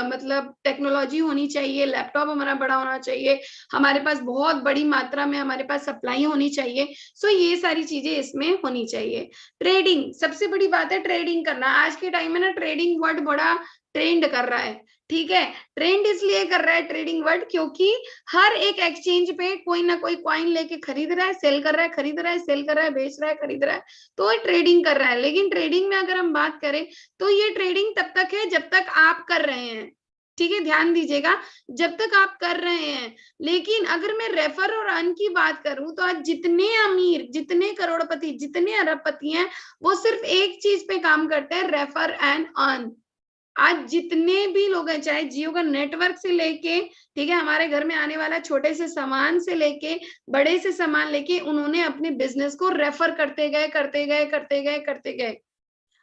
मतलब टेक्नोलॉजी होनी चाहिए, लैपटॉप हमारा बड़ा होना चाहिए, हमारे पास बहुत बड़ी मात्रा में हमारे पास सप्लाई होनी चाहिए। सो ये सारी चीजें इसमें होनी चाहिए। ट्रेडिंग सबसे बड़ी बात है, ट्रेडिंग करना। आज के टाइम में ना ट्रेडिंग वर्ड बड़ा ट्रेंड कर रहा है, ठीक है। ट्रेंड इसलिए कर रहा है ट्रेडिंग वर्ड, क्योंकि हर एक एक्सचेंज पे कोई ना कोई कॉइन लेके खरीद रहा है, सेल कर रहा है, खरीद रहा है, सेल कर रहा है, बेच रहा है, खरीद रहा है, तो ट्रेडिंग कर रहा है। लेकिन ट्रेडिंग में अगर हम बात करें तो ये ट्रेडिंग तब तक है जब तक आप कर रहे हैं, ठीक है, ध्यान दीजिएगा, जब तक आप कर रहे हैं। लेकिन अगर मैं रेफर और अर्न की बात करूं तो आज जितने अमीर, जितने करोड़पति, जितने अरबपति हैं, वो सिर्फ एक चीज पे काम करते हैं, रेफर एंड अर्न। आज जितने भी लोग हैं, चाहे जियो का नेटवर्क से लेके, ठीक है, हमारे घर में आने वाला छोटे से सामान से लेके बड़े से सामान लेके, उन्होंने अपने बिजनेस को रेफर करते गए, करते गए, करते गए, करते गए।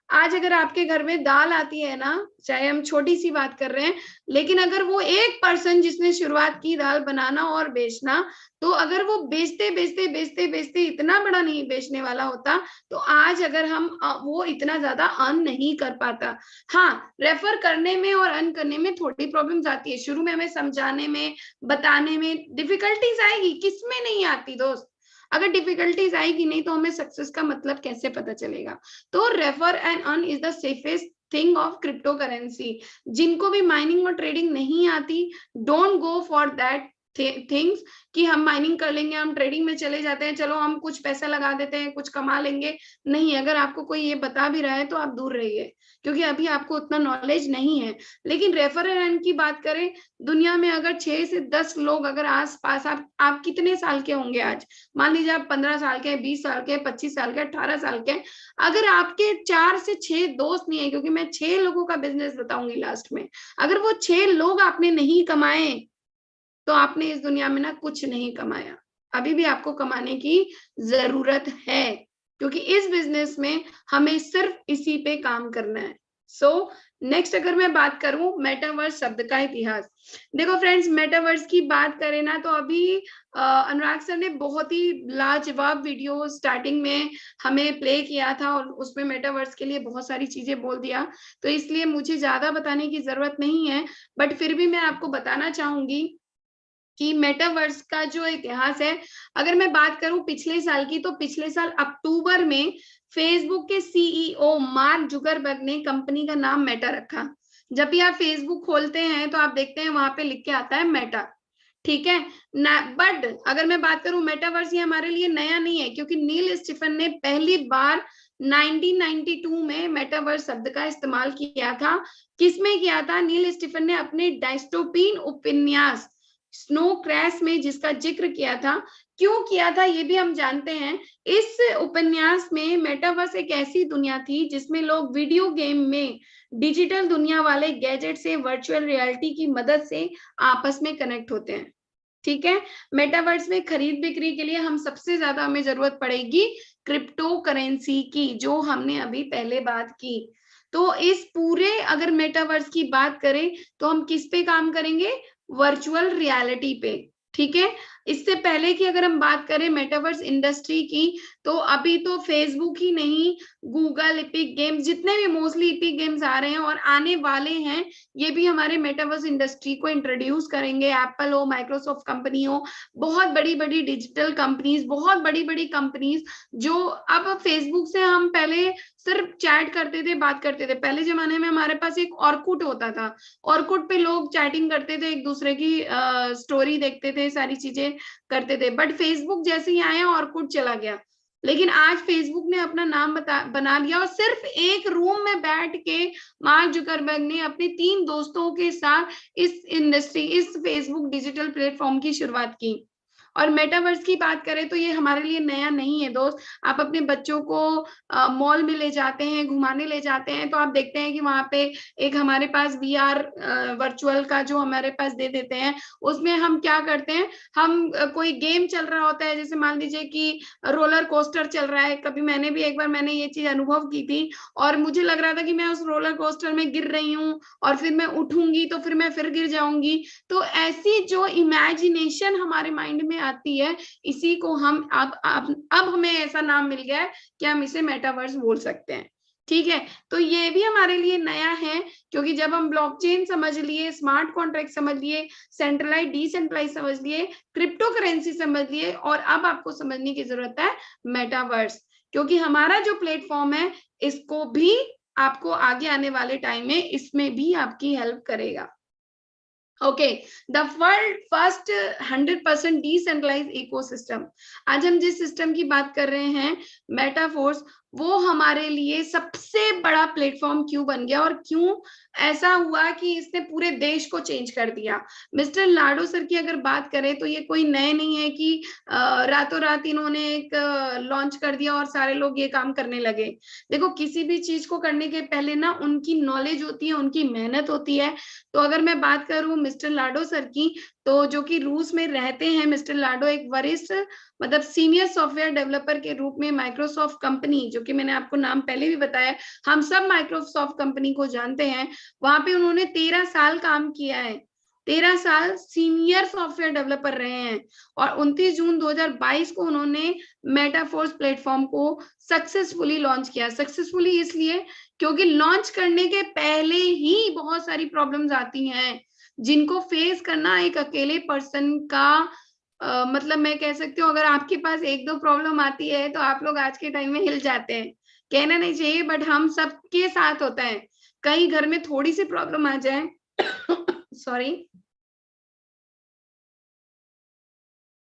आज अगर आपके घर में दाल आती है ना, चाहे हम छोटी सी बात कर रहे हैं, लेकिन अगर वो एक पर्सन जिसने शुरुआत की दाल बनाना और बेचना, तो अगर वो बेचते बेचते बेचते बेचते इतना बड़ा नहीं बेचने वाला होता, तो आज अगर हम वो इतना ज्यादा अर्न नहीं कर पाता। हाँ, रेफर करने में और अर्न करने में थोड़ी प्रॉब्लम्स आती है, शुरू में हमें समझाने में, बताने में डिफिकल्टीज आएगी, किसमें नहीं आती दोस्त। अगर डिफिकल्टीज आएगी नहीं तो हमें सक्सेस का मतलब कैसे पता चलेगा। तो refer and earn is the safest thing of crypto currency. जिनको भी माइनिंग और ट्रेडिंग नहीं आती, don't go for that things कि हम माइनिंग कर लेंगे, हम ट्रेडिंग में चले जाते हैं, चलो हम कुछ पैसा लगा देते हैं, कुछ कमा लेंगे। नहीं, अगर आपको कोई ये बता भी रहा है तो आप दूर रहिए, क्योंकि अभी आपको उतना नॉलेज नहीं है। लेकिन रेफर एंड अर्न की बात करें, दुनिया में अगर 6 से 10 लोग अगर आस पास, आप कितने साल के होंगे आज, मान लीजिए आप 15 साल के, 20 साल के, 25 साल के, 18 साल के, अगर आपके 4 से 6 दोस्त नहीं है, क्योंकि मैं 6 लोगों का बिजनेस बताऊंगी लास्ट में, अगर वो 6 लोग आपने नहीं कमाए तो आपने इस दुनिया में ना कुछ नहीं कमाया। अभी भी आपको कमाने की जरूरत है, क्योंकि इस बिजनेस में हमें सिर्फ इसी पे काम करना है। सो नेक्स्ट अगर मैं बात करूं मेटावर्स शब्द का इतिहास, देखो फ्रेंड्स, मेटावर्स की बात करें ना तो अभी अनुराग सर ने बहुत ही लाजवाब वीडियो स्टार्टिंग में हमें प्ले किया था और उसमें मेटावर्स के लिए बहुत सारी चीजें बोल दिया, तो इसलिए मुझे ज्यादा बताने की जरूरत नहीं है। बट फिर भी मैं आपको बताना चाहूंगी कि मेटावर्स का जो इतिहास है, अगर मैं बात करूं पिछले साल की, तो पिछले साल अक्टूबर में फेसबुक के सीईओ मार्क जुकरबर्ग ने कंपनी का नाम मेटा रखा। जब भी आप फेसबुक खोलते हैं तो आप देखते हैं वहां पे लिख के आता है मेटा, ठीक है ना। बट अगर मैं बात करूं मेटावर्स, ये हमारे लिए नया नहीं है, क्योंकि नील स्टीफन ने पहली बार 1992 में मेटावर्स शब्द का इस्तेमाल किया था। किसमें किया था? नील स्टीफन ने अपने डायस्टोपियन उपन्यास स्नो क्रैश में जिसका जिक्र किया था। क्यों किया था ये भी हम जानते हैं। इस उपन्यास में मेटावर्स एक ऐसी दुनिया थी जिसमें लोग वीडियो गेम में डिजिटल दुनिया वाले गैजेट से वर्चुअल रियलिटी की मदद से आपस में कनेक्ट होते हैं, ठीक है। मेटावर्स में खरीद बिक्री के लिए हम सबसे ज्यादा हमें जरूरत पड़ेगी क्रिप्टो करेंसी की, जो हमने अभी पहले बात की। तो इस पूरे अगर मेटावर्स की बात करें तो हम किस पे काम करेंगे? वर्चुअल रियलिटी पे, ठीक है। इससे पहले की अगर हम बात करें मेटावर्स इंडस्ट्री की, तो अभी तो फेसबुक ही नहीं, गूगल, एपिक गेम्स, जितने भी मोस्टली एपिक गेम्स आ रहे हैं और आने वाले हैं, ये भी हमारे मेटावर्स इंडस्ट्री को इंट्रोड्यूस करेंगे। एप्पल हो, माइक्रोसॉफ्ट कंपनी हो, बहुत बड़ी बड़ी डिजिटल कंपनीज, बहुत बड़ी बड़ी कंपनीज, जो अब फेसबुक से हम पहले सिर्फ चैट करते थे, बात करते थे। पहले जमाने में हमारे पास एक ऑर्कुट होता था, ऑर्कुट पे लोग चैटिंग करते थे, एक दूसरे की स्टोरी देखते थे, सारी चीजें करते थे। बट फेसबुक जैसे ही आया ऑर्कुट चला गया, लेकिन आज फेसबुक ने अपना नाम बना लिया और सिर्फ एक रूम में बैठ के मार्क जुकरबर्ग ने अपने 3 दोस्तों के साथ इस इंडस्ट्री, इस फेसबुक डिजिटल प्लेटफॉर्म की शुरुआत की। और मेटावर्स की बात करें तो ये हमारे लिए नया नहीं है दोस्त। आप अपने बच्चों को मॉल में ले जाते हैं, घुमाने ले जाते हैं, तो आप देखते हैं कि वहां पे एक हमारे पास VR वर्चुअल का जो हमारे पास दे देते हैं, उसमें हम क्या करते हैं, हम कोई गेम चल रहा होता है, जैसे मान लीजिए कि रोलर कोस्टर चल रहा है। कभी मैंने भी एक बार मैंने ये चीज अनुभव की थी और मुझे लग रहा था कि मैं उस रोलर कोस्टर में गिर रही हूँ और फिर मैं उठूंगी तो फिर मैं फिर गिर जाऊंगी। तो ऐसी जो इमेजिनेशन हमारे माइंड में आती है, इसी को हम अब हमें ऐसा नाम मिल गया है कि हम इसे मेटावर्स बोल सकते हैं। ठीक है, तो ये भी हमारे लिए नया है, क्योंकि जब हम ब्लॉकचेन समझ लिए, स्मार्ट कॉन्ट्रैक्ट समझ लिए, सेंट्रलाइज डिसेंट्रलाइज समझ लिए, क्रिप्टो करेंसी समझ लिए, और अब आपको समझने की जरूरत है मेटावर्स, क्योंकि हमारा जो प्लेटफॉर्म है इसको भी आपको आगे आने वाले टाइम में इसमें भी आपकी हेल्प करेगा। Okay, the world first 100% decentralise ecosystem. आज हम जिस सिस्टम की बात कर रहे हैं मेटाफोर्स, वो हमारे लिए सबसे बड़ा प्लेटफॉर्म क्यों बन गया और क्यों ऐसा हुआ कि इसने पूरे देश को चेंज कर दिया। मिस्टर लाडो सर की अगर बात करें तो ये कोई नए नहीं है कि रातों रात इन्होंने एक लॉन्च कर दिया और सारे लोग ये काम करने लगे। देखो, किसी भी चीज को करने के पहले ना उनकी नॉलेज होती है, उनकी मेहनत होती है। तो अगर मैं बात करूं मिस्टर लाडो सर की, तो जो कि रूस में रहते हैं, मिस्टर लाडो एक वरिष्ठ मतलब सीनियर सॉफ्टवेयर डेवलपर के रूप में माइक्रोसॉफ्ट कंपनी, जो कि मैंने आपको नाम पहले भी बताया, हम सब माइक्रोसॉफ्ट कंपनी को जानते हैं, वहां पे उन्होंने 13 साल काम किया है। 13 साल सीनियर सॉफ्टवेयर डेवलपर रहे हैं और 29 जून 2022 को उन्होंने मेटाफोर्स प्लेटफॉर्म को सक्सेसफुली लॉन्च किया। सक्सेसफुली इसलिए क्योंकि लॉन्च करने के पहले ही बहुत सारी प्रॉब्लम्स आती हैं जिनको फेस करना एक अकेले पर्सन का मतलब मैं कह सकती हूँ, अगर आपके पास एक दो प्रॉब्लम आती है तो आप लोग आज के टाइम में हिल जाते हैं, कहना नहीं चाहिए, बट हम सबके साथ होता है। कहीं घर में थोड़ी सी प्रॉब्लम आ जाए सॉरी,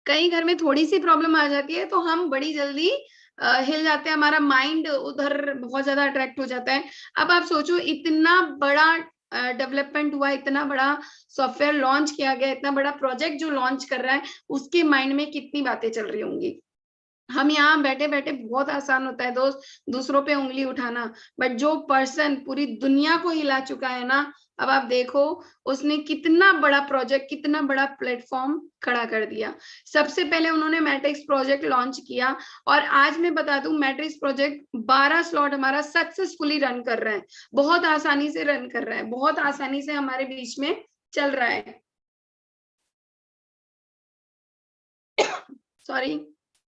कहीं घर में थोड़ी सी प्रॉब्लम आ जाती है तो हम बड़ी जल्दी हिल जाते हैं, हमारा माइंड उधर बहुत ज्यादा अट्रैक्ट हो जाता है। अब आप सोचो, इतना बड़ा डेवलपमेंट हुआ, इतना बड़ा सॉफ्टवेयर लॉन्च किया गया, इतना बड़ा प्रोजेक्ट जो लॉन्च कर रहा है, उसके माइंड में कितनी बातें चल रही होंगी। हम यहाँ बैठे बैठे बहुत आसान होता है दोस्त दूसरों पे उंगली उठाना, बट जो पर्सन पूरी दुनिया को हिला चुका है ना, अब आप देखो उसने कितना बड़ा प्रोजेक्ट, कितना बड़ा प्लेटफॉर्म खड़ा कर दिया। सबसे पहले उन्होंने मैट्रिक्स प्रोजेक्ट लॉन्च किया और आज मैं बता दूं मैट्रिक्स प्रोजेक्ट 12 स्लॉट हमारा सक्सेसफुली रन कर रहा है, बहुत आसानी से रन कर रहा है, बहुत आसानी से हमारे बीच में चल रहा है। सॉरी।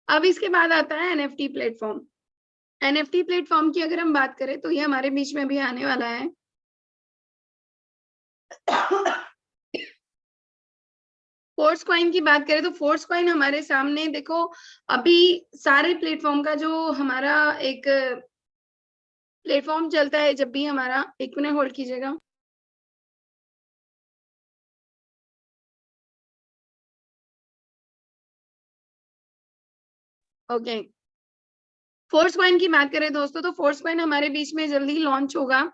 अब इसके बाद आता है NFT प्लेटफॉर्म। NFT प्लेटफॉर्म की अगर हम बात करें तो ये हमारे बीच में भी आने वाला है। फोर्स कॉइन की बात करें तो फोर्स कॉइन हमारे सामने देखो, अभी सारे प्लेटफॉर्म का जो हमारा एक प्लेटफॉर्म चलता है, जब भी हमारा, एक मिनट होल्ड कीजिएगा। ओके, फोर्स कॉइन की बात करें दोस्तों, तो फोर्स कॉइन हमारे बीच में जल्दी लॉन्च होगा।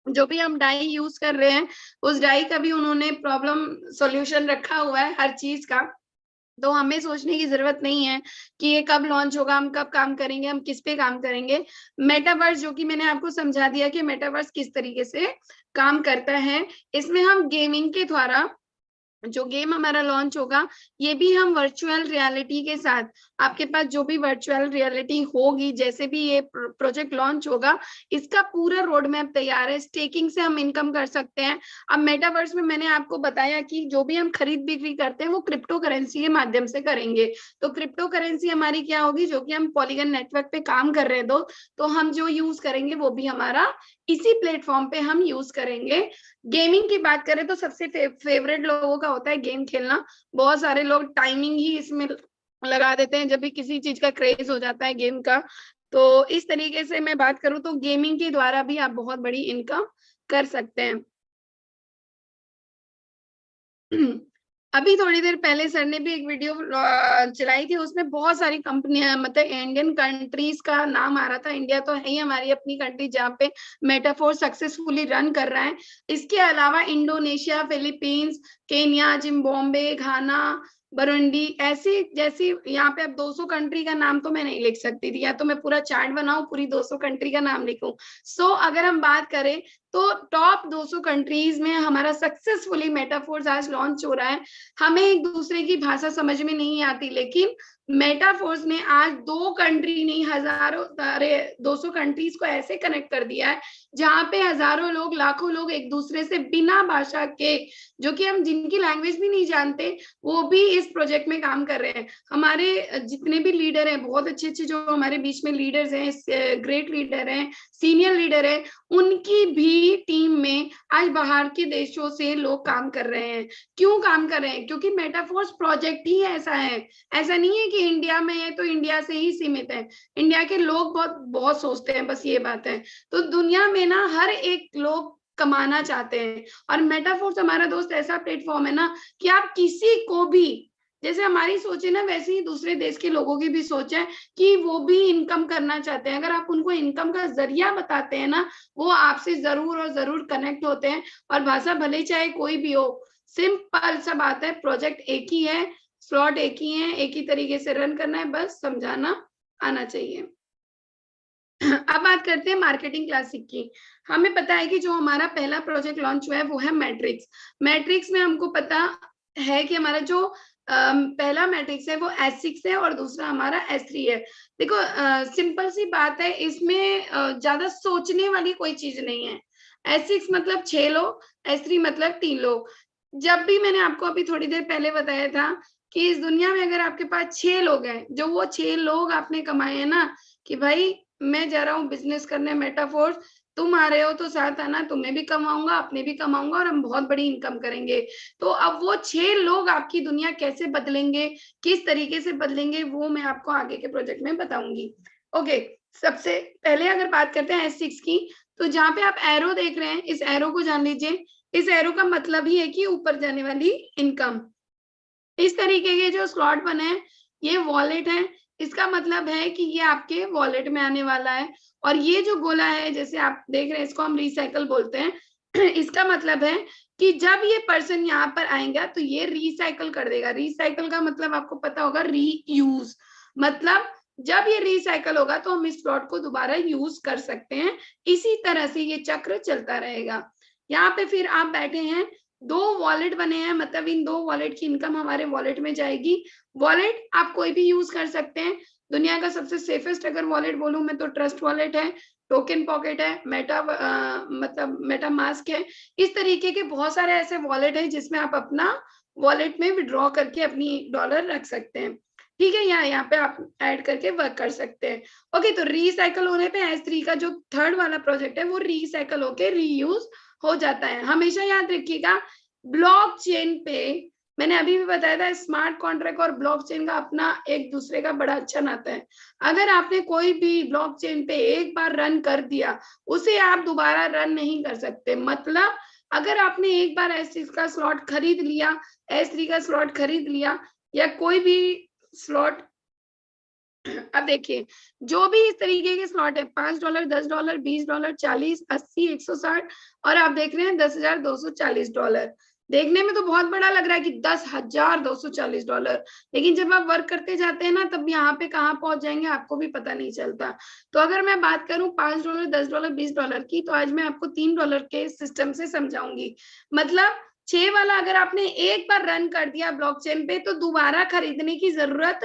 जो भी हम डाई यूज कर रहे हैं उस डाई का भी उन्होंने प्रॉब्लम सॉल्यूशन रखा हुआ है हर चीज का, तो हमें सोचने की जरूरत नहीं है कि ये कब लॉन्च होगा, हम कब काम करेंगे, हम किस पे काम करेंगे। मेटावर्स, जो कि मैंने आपको समझा दिया कि मेटावर्स किस तरीके से काम करता है, इसमें हम गेमिंग के द्वारा जो गेम हमारा लॉन्च होगा, ये भी हम वर्चुअल रियलिटी के साथ, आपके पास जो भी वर्चुअल रियलिटी होगी, जैसे भी ये प्रोजेक्ट लॉन्च होगा, इसका पूरा रोड मैप तैयार है। स्टेकिंग से हम इनकम कर सकते हैं। अब मेटावर्स में मैंने आपको बताया कि जो भी हम खरीद बिक्री करते हैं वो क्रिप्टो करेंसी के माध्यम से करेंगे। तो क्रिप्टो करेंसी हमारी क्या होगी, जो कि हम पॉलीगन नेटवर्क पे काम कर रहे हैं तो हम जो यूज करेंगे वो भी हमारा इसी प्लेटफॉर्म पे हम यूज करेंगे। गेमिंग की बात करें तो सबसे फेवरेट लोगों का होता है गेम खेलना। बहुत सारे लोग टाइमिंग ही इसमें लगा देते हैं जब भी किसी चीज का क्रेज हो जाता है गेम का। तो इस तरीके से मैं बात करूं तो गेमिंग के द्वारा भी आप बहुत बड़ी इनकम कर सकते हैं। अभी थोड़ी देर पहले सर ने भी एक वीडियो चलाई थी, उसमें बहुत सारी कंपनियां, मतलब इंडियन कंट्रीज का नाम आ रहा था। इंडिया तो है ही हमारी अपनी कंट्री जहाँ पे मेटाफोर सक्सेसफुली रन कर रहा है। इसके अलावा इंडोनेशिया, फिलीपींस, केन्या, जिम्बाब्वे, घाना, बुरुंडी, ऐसी जैसी यहाँ पे अब 200 कंट्री का नाम तो मैं नहीं लिख सकती थी, या तो मैं पूरा चार्ट बनाऊं पूरी 200 कंट्री का नाम लिखूं। सो अगर हम बात करें तो टॉप 200 कंट्रीज में हमारा सक्सेसफुली मेटाफोर्स आज लॉन्च हो रहा है। हमें एक दूसरे की भाषा समझ में नहीं आती, लेकिन मेटाफोर्स ने आज 2 कंट्री नहीं हजारों 200 कंट्रीज को ऐसे कनेक्ट कर दिया है जहां पे हजारों लोग लाखों लोग एक दूसरे से बिना भाषा के, जो कि हम जिनकी लैंग्वेज भी नहीं जानते, वो भी इस प्रोजेक्ट में काम कर रहे हैं। हमारे जितने भी लीडर हैं, बहुत अच्छे अच्छे जो हमारे बीच में लीडर्स हैं, ग्रेट लीडर हैं, सीनियर लीडर हैं, उनकी भी टीम में आज बाहर के देशों से लोग काम कर रहे हैं। क्यों काम कर रहे हैं? क्योंकि मेटाफोर्स प्रोजेक्ट ही ऐसा है। ऐसा नहीं है कि इंडिया में है तो इंडिया से ही सीमित है। इंडिया के लोग बहुत बहुत सोचते हैं, बस ये बात है। तो दुनिया में ना हर एक लोग कमाना चाहते हैं, और मेटाफोर्स हमारा दोस्त ऐसा प्लेटफॉर्म है ना कि आप किसी को भी, जैसे हमारी सोच है ना वैसे ही दूसरे देश के लोगों की भी सोच है कि वो भी इनकम करना चाहते हैं। अगर आप उनको इनकम का जरिया बताते हैं ना, वो आपसे जरूर और जरूर कनेक्ट होते हैं। और भाषा भले चाहे कोई भी हो, सिंपल सा बात है, प्रोजेक्ट एक ही है, स्लॉट एक ही है, एक ही तरीके से रन करना है, बस समझाना आना चाहिए। अब बात करते हैं मार्केटिंग क्लासिक की। हमें पता है कि जो हमारा पहला प्रोजेक्ट लॉन्च हुआ है वो है मैट्रिक्स। मैट्रिक्स में हमको पता है कि हमारा जो पहला मैट्रिक्स है वो S6 है और दूसरा हमारा S3 है। देखो सिंपल सी बात है, इसमें ज्यादा सोचने वाली कोई चीज नहीं है। S6 मतलब 6 लोग, S3 मतलब 3 लोग। जब भी मैंने आपको अभी थोड़ी देर पहले बताया था कि इस दुनिया में अगर आपके पास 6 लोग हैं, जो वो 6 लोग आपने कमाए हैं ना, कि भाई मैं जा रहा हूँ बिजनेस करने मेटाफोर्स, तुम आ रहे हो तो साथ आना, तुम्हें भी कमाऊंगा अपने भी कमाऊंगा और हम बहुत बड़ी इनकम करेंगे। तो अब वो 6 लोग आपकी दुनिया कैसे बदलेंगे, किस तरीके से बदलेंगे, वो मैं आपको आगे के प्रोजेक्ट में बताऊंगी। ओके, सबसे पहले अगर बात करते हैं S6 की, तो जहाँ पे आप एरो देख रहे हैं, इस एरो को जान लीजिए। इस एरो का मतलब ही है कि ऊपर जाने वाली इनकम। इस तरीके के जो स्लॉट बने हैं, ये वॉलेट है। इसका मतलब है कि ये आपके वॉलेट में आने वाला है। और ये जो गोला है, जैसे आप देख रहे हैं, इसको हम रिसाइकल बोलते हैं। इसका मतलब है कि जब ये पर्सन यहाँ पर आएगा तो ये रिसाइकल कर देगा। रिसाइकल का मतलब आपको पता होगा, रीयूज। मतलब जब ये रिसाइकल होगा तो हम इस स्लॉट को दोबारा यूज कर सकते हैं। इसी तरह से ये चक्र चलता रहेगा। यहाँ पे फिर आप बैठे हैं, 2 वॉलेट बने हैं, मतलब इन 2 वॉलेट की इनकम हमारे वॉलेट में जाएगी। वॉलेट आप कोई भी यूज कर सकते हैं। दुनिया का सबसे सेफेस्ट अगर वॉलेट बोलूं मैं तो ट्रस्ट वॉलेट है, टोकन पॉकेट है, मतलब मेटा मास्क है। इस तरीके के बहुत सारे ऐसे वॉलेट है जिसमें आप अपना वॉलेट में विड्रॉ करके अपनी डॉलर रख सकते हैं। ठीक है, यहाँ पे आप ऐड करके वर्क कर सकते हैं। ओके, तो रिसाइकल होने पे S3 का जो थर्ड वाला प्रोजेक्ट है वो रिसाइकल होके रीयूज हो जाता है। हमेशा याद रखिएगा, ब्लॉकचेन पे मैंने अभी भी बताया था, स्मार्ट कॉन्ट्रैक्ट और ब्लॉकचेन का अपना एक दूसरे का बड़ा अच्छा नाता है। अगर आपने कोई भी ब्लॉकचेन पे एक बार रन कर दिया, उसे आप दोबारा रन नहीं कर सकते। मतलब अगर आपने एक बार S6 का स्लॉट खरीद लिया, S3 का स्लॉट खरीद लिया, या कोई भी स्लॉट, अब देखिए जो भी इस तरीके के स्लॉट है, $5, $10, $20, 40, 80, 160, और आप देख रहे हैं $10,240। देखने में तो बहुत बड़ा लग रहा है कि $10,240, लेकिन जब आप वर्क करते जाते हैं ना, तब यहाँ पे कहाँ पहुंच जाएंगे आपको भी पता नहीं चलता। तो अगर मैं बात करूं $5, $10, $20 की, तो आज मैं आपको $3 के सिस्टम से समझाऊंगी। मतलब 6 वाला अगर आपने एक बार रन कर दिया ब्लॉकचेन पे, तो दोबारा खरीदने की जरूरत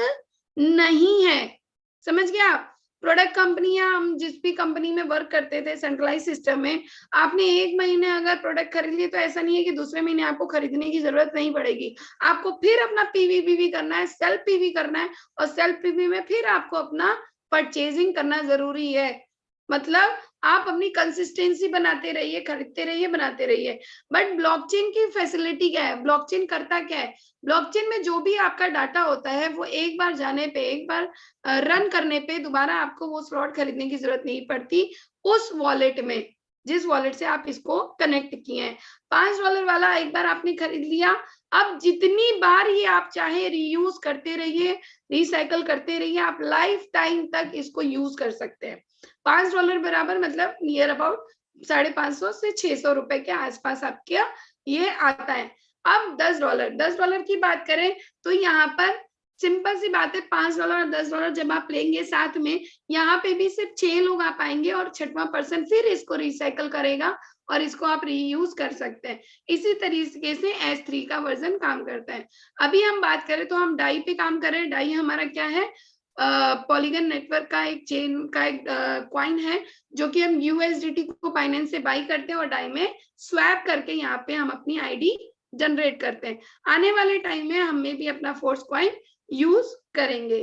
नहीं है। समझ गया आप? प्रोडक्ट कंपनी या हम जिस भी कंपनी में वर्क करते थे सेंट्रलाइज सिस्टम में, आपने एक महीने अगर प्रोडक्ट खरीद लिए तो ऐसा नहीं है कि दूसरे महीने आपको खरीदने की जरूरत नहीं पड़ेगी। आपको फिर अपना पीवी करना है, सेल्फ पीवी करना है, और सेल्फ पीवी में फिर आपको अपना परचेजिंग करना जरूरी है। मतलब आप अपनी कंसिस्टेंसी बनाते रहिए, खरीदते रहिए, बनाते रहिए। बट ब्लॉकचेन की फैसिलिटी क्या है, ब्लॉकचेन करता क्या है? ब्लॉकचेन में जो भी आपका डाटा होता है, वो एक बार जाने पे, एक बार रन करने पे दोबारा आपको वो स्लॉट खरीदने की जरूरत नहीं पड़ती उस वॉलेट में, जिस वॉलेट से आप इसको कनेक्ट किए हैं। $5 वाला एक बार आपने खरीद लिया, अब जितनी बार ये आप चाहे रीयूज करते रहिए, रिसाइकल करते रहिए, आप लाइफ टाइम तक इसको यूज कर सकते हैं। $5 बराबर मतलब नियर अबाउट 550 से 600 रुपए के आसपास आपके ये आता है। अब $10 की बात करें तो यहाँ पर सिंपल सी बात है, $5 और $10 जब आप लेंगे साथ में, यहाँ पे भी सिर्फ 6 लोग आ पाएंगे और 6वां पर्सन फिर इसको रिसाइकल करेगा और इसको आप रीयूज कर सकते हैं। इसी तरीके से S3 का वर्जन काम करता है। अभी हम बात करें तो हम डाई पे काम कर रहे हैं। डाई हमारा क्या है, पॉलीगन नेटवर्क का एक चेन का एक कॉइन है जो कि हम USDT को बाइनेंस से बाई करते हैं और डाई में स्वैप करके यहाँ पे हम अपनी आईडी जनरेट करते हैं। आने वाले टाइम में हमें भी अपना फोर्स कॉइन यूज करेंगे।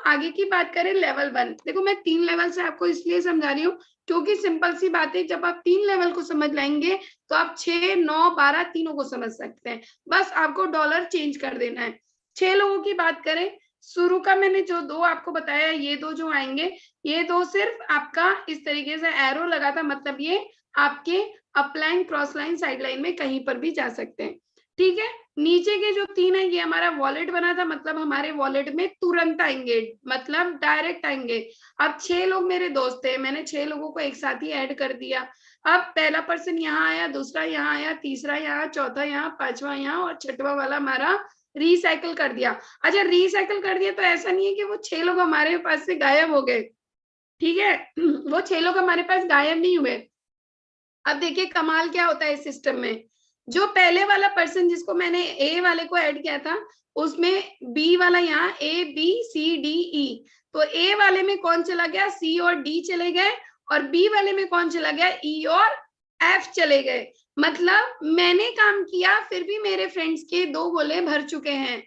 आगे की बात करें लेवल 1, देखो मैं 3 लेवल से आपको इसलिए समझा रही हूँ क्योंकि सिंपल सी बात है, जब आप 3 लेवल को समझ लाएंगे तो आप 6, 9, 12 तीनों को समझ सकते हैं। बस आपको डॉलर चेंज कर देना है। 6 लोगों की बात करें, शुरू का मैंने जो 2 आपको बताया, ये 2 जो आएंगे, ये 2 सिर्फ आपका इस तरीके से एरो लगा था, मतलब ये आपके upline, cross line, side line में कहीं पर भी जा सकते हैं। ठीक है, नीचे के जो 3 है ये हमारा वॉलेट बना था, मतलब हमारे वॉलेट में तुरंत आएंगे, मतलब डायरेक्ट आएंगे। अब 6 लोग मेरे दोस्त थे, मैंने 6 लोगों को एक साथ ही ऐड कर दिया। अब पहला पर्सन यहाँ आया, दूसरा यहाँ आया, तीसरा यहाँ, चौथा यहाँ, 5वां यहाँ और 6वां वाला हमारा रिसाइकल कर दिया। अच्छा, रिसाइकल कर दिया तो ऐसा नहीं है कि वो 6 लोग हमारे पास से गायब हो गए, ठीक है वो 6 लोग हमारे पास गायब नहीं हुए। अब देखिए कमाल क्या होता है इस सिस्टम में, जो पहले वाला पर्सन जिसको मैंने ए वाले को ऐड किया था, उसमें बी वाला यहाँ ABCDE, तो ए वाले में कौन चला गया, C और D चले गए, और बी वाले में कौन चला गया, E और F चले गए। मतलब मैंने काम किया फिर भी मेरे फ्रेंड्स के 2 गोले भर चुके हैं।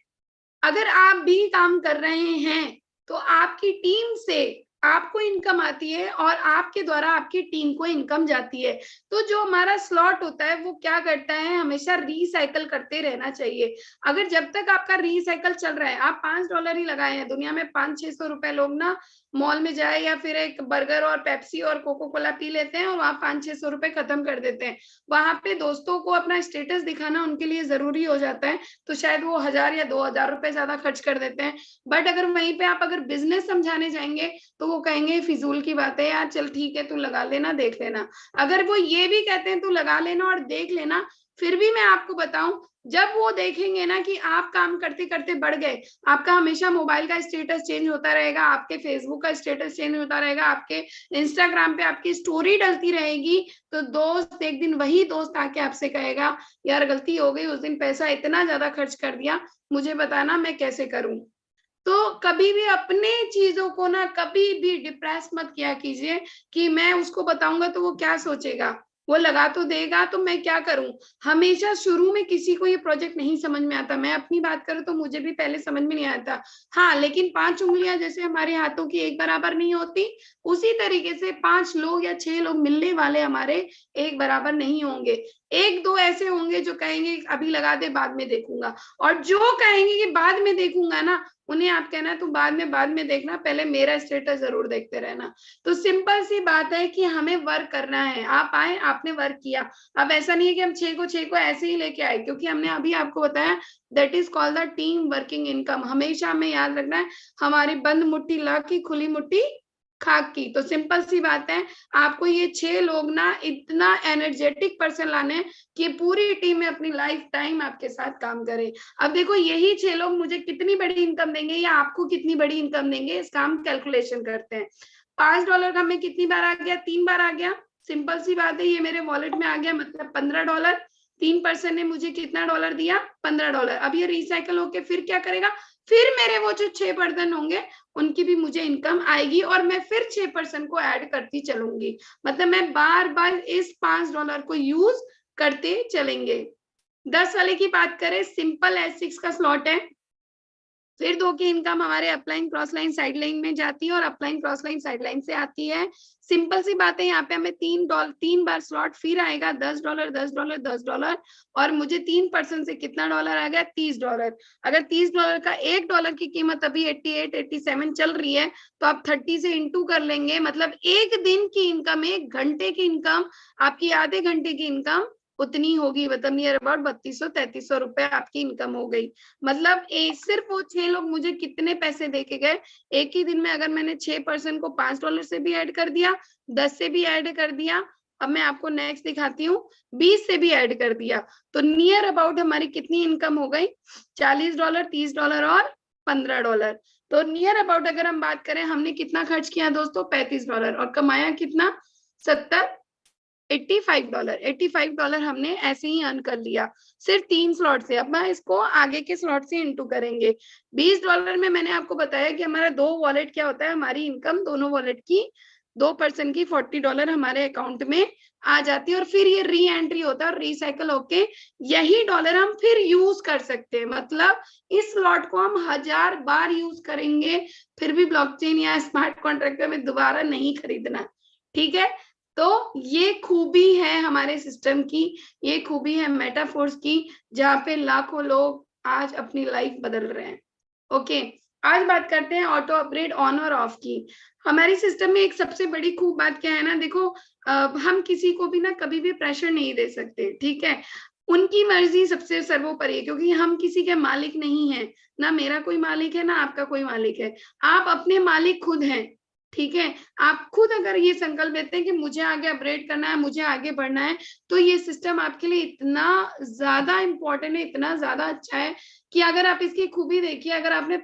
अगर आप भी काम कर रहे हैं तो आपकी टीम से आपको इनकम आती है और आपके द्वारा आपकी टीम को इनकम जाती है। तो जो हमारा स्लॉट होता है वो क्या करता है, हमेशा रिसाइकल करते रहना चाहिए। अगर जब तक आपका रिसाइकल चल रहा है, आप $5 ही लगाए हैं, दुनिया में 500-600 रुपए लोग ना मॉल में जाए या फिर एक बर्गर और पेप्सी और कोको कोला पी लेते हैं और वहां 500-600 रुपए खत्म कर देते हैं। वहां पे दोस्तों को अपना स्टेटस दिखाना उनके लिए जरूरी हो जाता है, तो शायद वो 1000 या 2000 रुपए ज्यादा खर्च कर देते हैं। बट अगर वहीं पे आप अगर बिजनेस समझाने जाएंगे तो वो कहेंगे फिजूल की बात है यार, चल ठीक है तू लगा लेना, देख लेना। अगर वो ये भी कहते हैं तू लगा लेना और देख लेना, फिर भी मैं आपको बताऊं, जब वो देखेंगे ना कि आप काम करते करते बढ़ गए, आपका हमेशा मोबाइल का स्टेटस चेंज होता रहेगा, आपके फेसबुक का स्टेटस चेंज होता रहेगा, आपके इंस्टाग्राम पे आपकी स्टोरी डलती रहेगी, तो दोस्त एक दिन वही दोस्त आके आपसे कहेगा यार गलती हो गई, उस दिन पैसा इतना ज्यादा खर्च कर दिया, मुझे बताना मैं कैसे करूं। तो कभी भी अपने चीजों को ना कभी भी डिप्रेस मत किया कीजिए कि मैं उसको बताऊंगा तो वो क्या सोचेगा, वो लगा तो देगा तो मैं क्या करूं। हमेशा शुरू में किसी को ये प्रोजेक्ट नहीं समझ में आता, मैं अपनी बात करूं तो मुझे भी पहले समझ में नहीं आता। हाँ, लेकिन 5 उंगलियां जैसे हमारे हाथों की एक बराबर नहीं होती, उसी तरीके से 5 लोग या 6 लोग मिलने वाले हमारे एक बराबर नहीं होंगे। 1-2 ऐसे होंगे जो कहेंगे अभी लगा दे बाद में देखूंगा, और जो कहेंगे कि बाद में देखूंगा ना, उन्हें आप कहना तू बाद में देखना, पहले मेरा स्टेटस जरूर देखते रहना। तो सिंपल सी बात है कि हमें वर्क करना है। आप आए, आपने वर्क किया। अब ऐसा नहीं है कि हम 6 को ऐसे ही लेके आए, क्योंकि हमने अभी आपको बताया that is called the team working income. हमेशा हमें याद रखना है, हमारी बंद मुट्ठी लाख की, खुली मुट्ठी खाक की। तो सिंपल सी बात है, आपको ये 6 लोग ना इतना एनर्जेटिक पर्सन लाने हैं कि पूरी टीम में अपनी लाइफ टाइम आपके साथ काम करे। अब देखो यही 6 लोग मुझे कितनी बड़ी इनकम देंगे या आपको कितनी बड़ी इनकम देंगे, इसका हम कैलकुलेशन करते हैं। $5 का हमें कितनी बार आ गया, 3 बार आ गया। सिंपल सी बात है, ये मेरे वॉलेट में आ गया, मतलब $15। 3% ने मुझे कितना डॉलर दिया, $15। अब ये रिसाइकल होके फिर क्या करेगा, फिर मेरे वो जो 6% होंगे उनकी भी मुझे इनकम आएगी और मैं फिर 6% को ऐड करती चलूंगी। मतलब मैं बार बार इस $5 को यूज करते चलेंगे। 10 वाले की बात करें, सिंपल S6 का स्लॉट है। फिर 2 की इनकम हमारे upline, cross line, side line में जाती है और upline, cross line, side line से आती है। सिंपल सी बात है, यहाँ पे हमें 3 बार स्लॉट फिर आएगा, $10, $10, $10, और मुझे 3% से कितना डॉलर आ गया, $30। अगर $30 का $1 की कीमत अभी 88, 87 चल रही है, तो आप 30 से इंटू कर लेंगे, मतलब एक दिन की इनकम, 1 घंटे की इनकम, आपकी आधे घंटे की इनकम उतनी होगी, मतलब नियर अबाउट 3200-3300 रुपए आपकी इनकम हो गई। मतलब सिर्फ वो 6 लोग मुझे कितने पैसे देके गए, एक ही दिन में अगर मैंने 6% को $5 से भी ऐड कर दिया, 10 से भी ऐड कर दिया, अब मैं आपको नेक्स्ट दिखाती हूँ, 20 से भी ऐड कर दिया तो नियर अबाउट हमारी कितनी इनकम हो गई, $40, $30 और $15। तो नियर अबाउट अगर हम बात करें, हमने कितना खर्च किया दोस्तों, $35 और कमाया कितना, $85 हमने ऐसे ही अर्न कर लिया सिर्फ 3 स्लॉट से। अब मैं इसको आगे के स्लॉट से इंटू करेंगे। $20 में मैंने आपको बताया कि हमारा 2 वॉलेट क्या होता है, हमारी इनकम दोनों वॉलेट की 2% की $40 हमारे अकाउंट में आ जाती है और फिर ये री एंट्री होता है और रिसाइकल होके यही डॉलर हम फिर यूज कर सकते हैं। मतलब इस स्लॉट को हम 1000 बार यूज करेंगे फिर भी ब्लॉकचेन या स्मार्ट कॉन्ट्रैक्ट में दोबारा नहीं खरीदना, ठीक है। तो ये खूबी है हमारे सिस्टम की, ये खूबी है मेटाफोर्स की, जहाँ पे लाखों लोग आज अपनी लाइफ बदल रहे हैं। ओके, आज बात करते हैं ऑटो अपग्रेड ऑन और ऑफ की। हमारे सिस्टम में एक सबसे बड़ी खूब बात क्या है ना, देखो हम किसी को भी ना कभी भी प्रेशर नहीं दे सकते, ठीक है। उनकी मर्जी सबसे सर्वोपरि है, क्योंकि हम किसी के मालिक नहीं है, ना मेरा कोई मालिक है ना आपका कोई मालिक है, आप अपने मालिक खुद हैं, ठीक है। आप खुद अगर ये संकल्प लेते हैं कि मुझे आगे अपग्रेड करना है, मुझे आगे बढ़ना है, तो ये सिस्टम आपके लिए इतना ज्यादा इंपॉर्टेंट है, इतना ज्यादा अच्छा है कि अगर आप इसकी खूबी देखिए, अगर आपने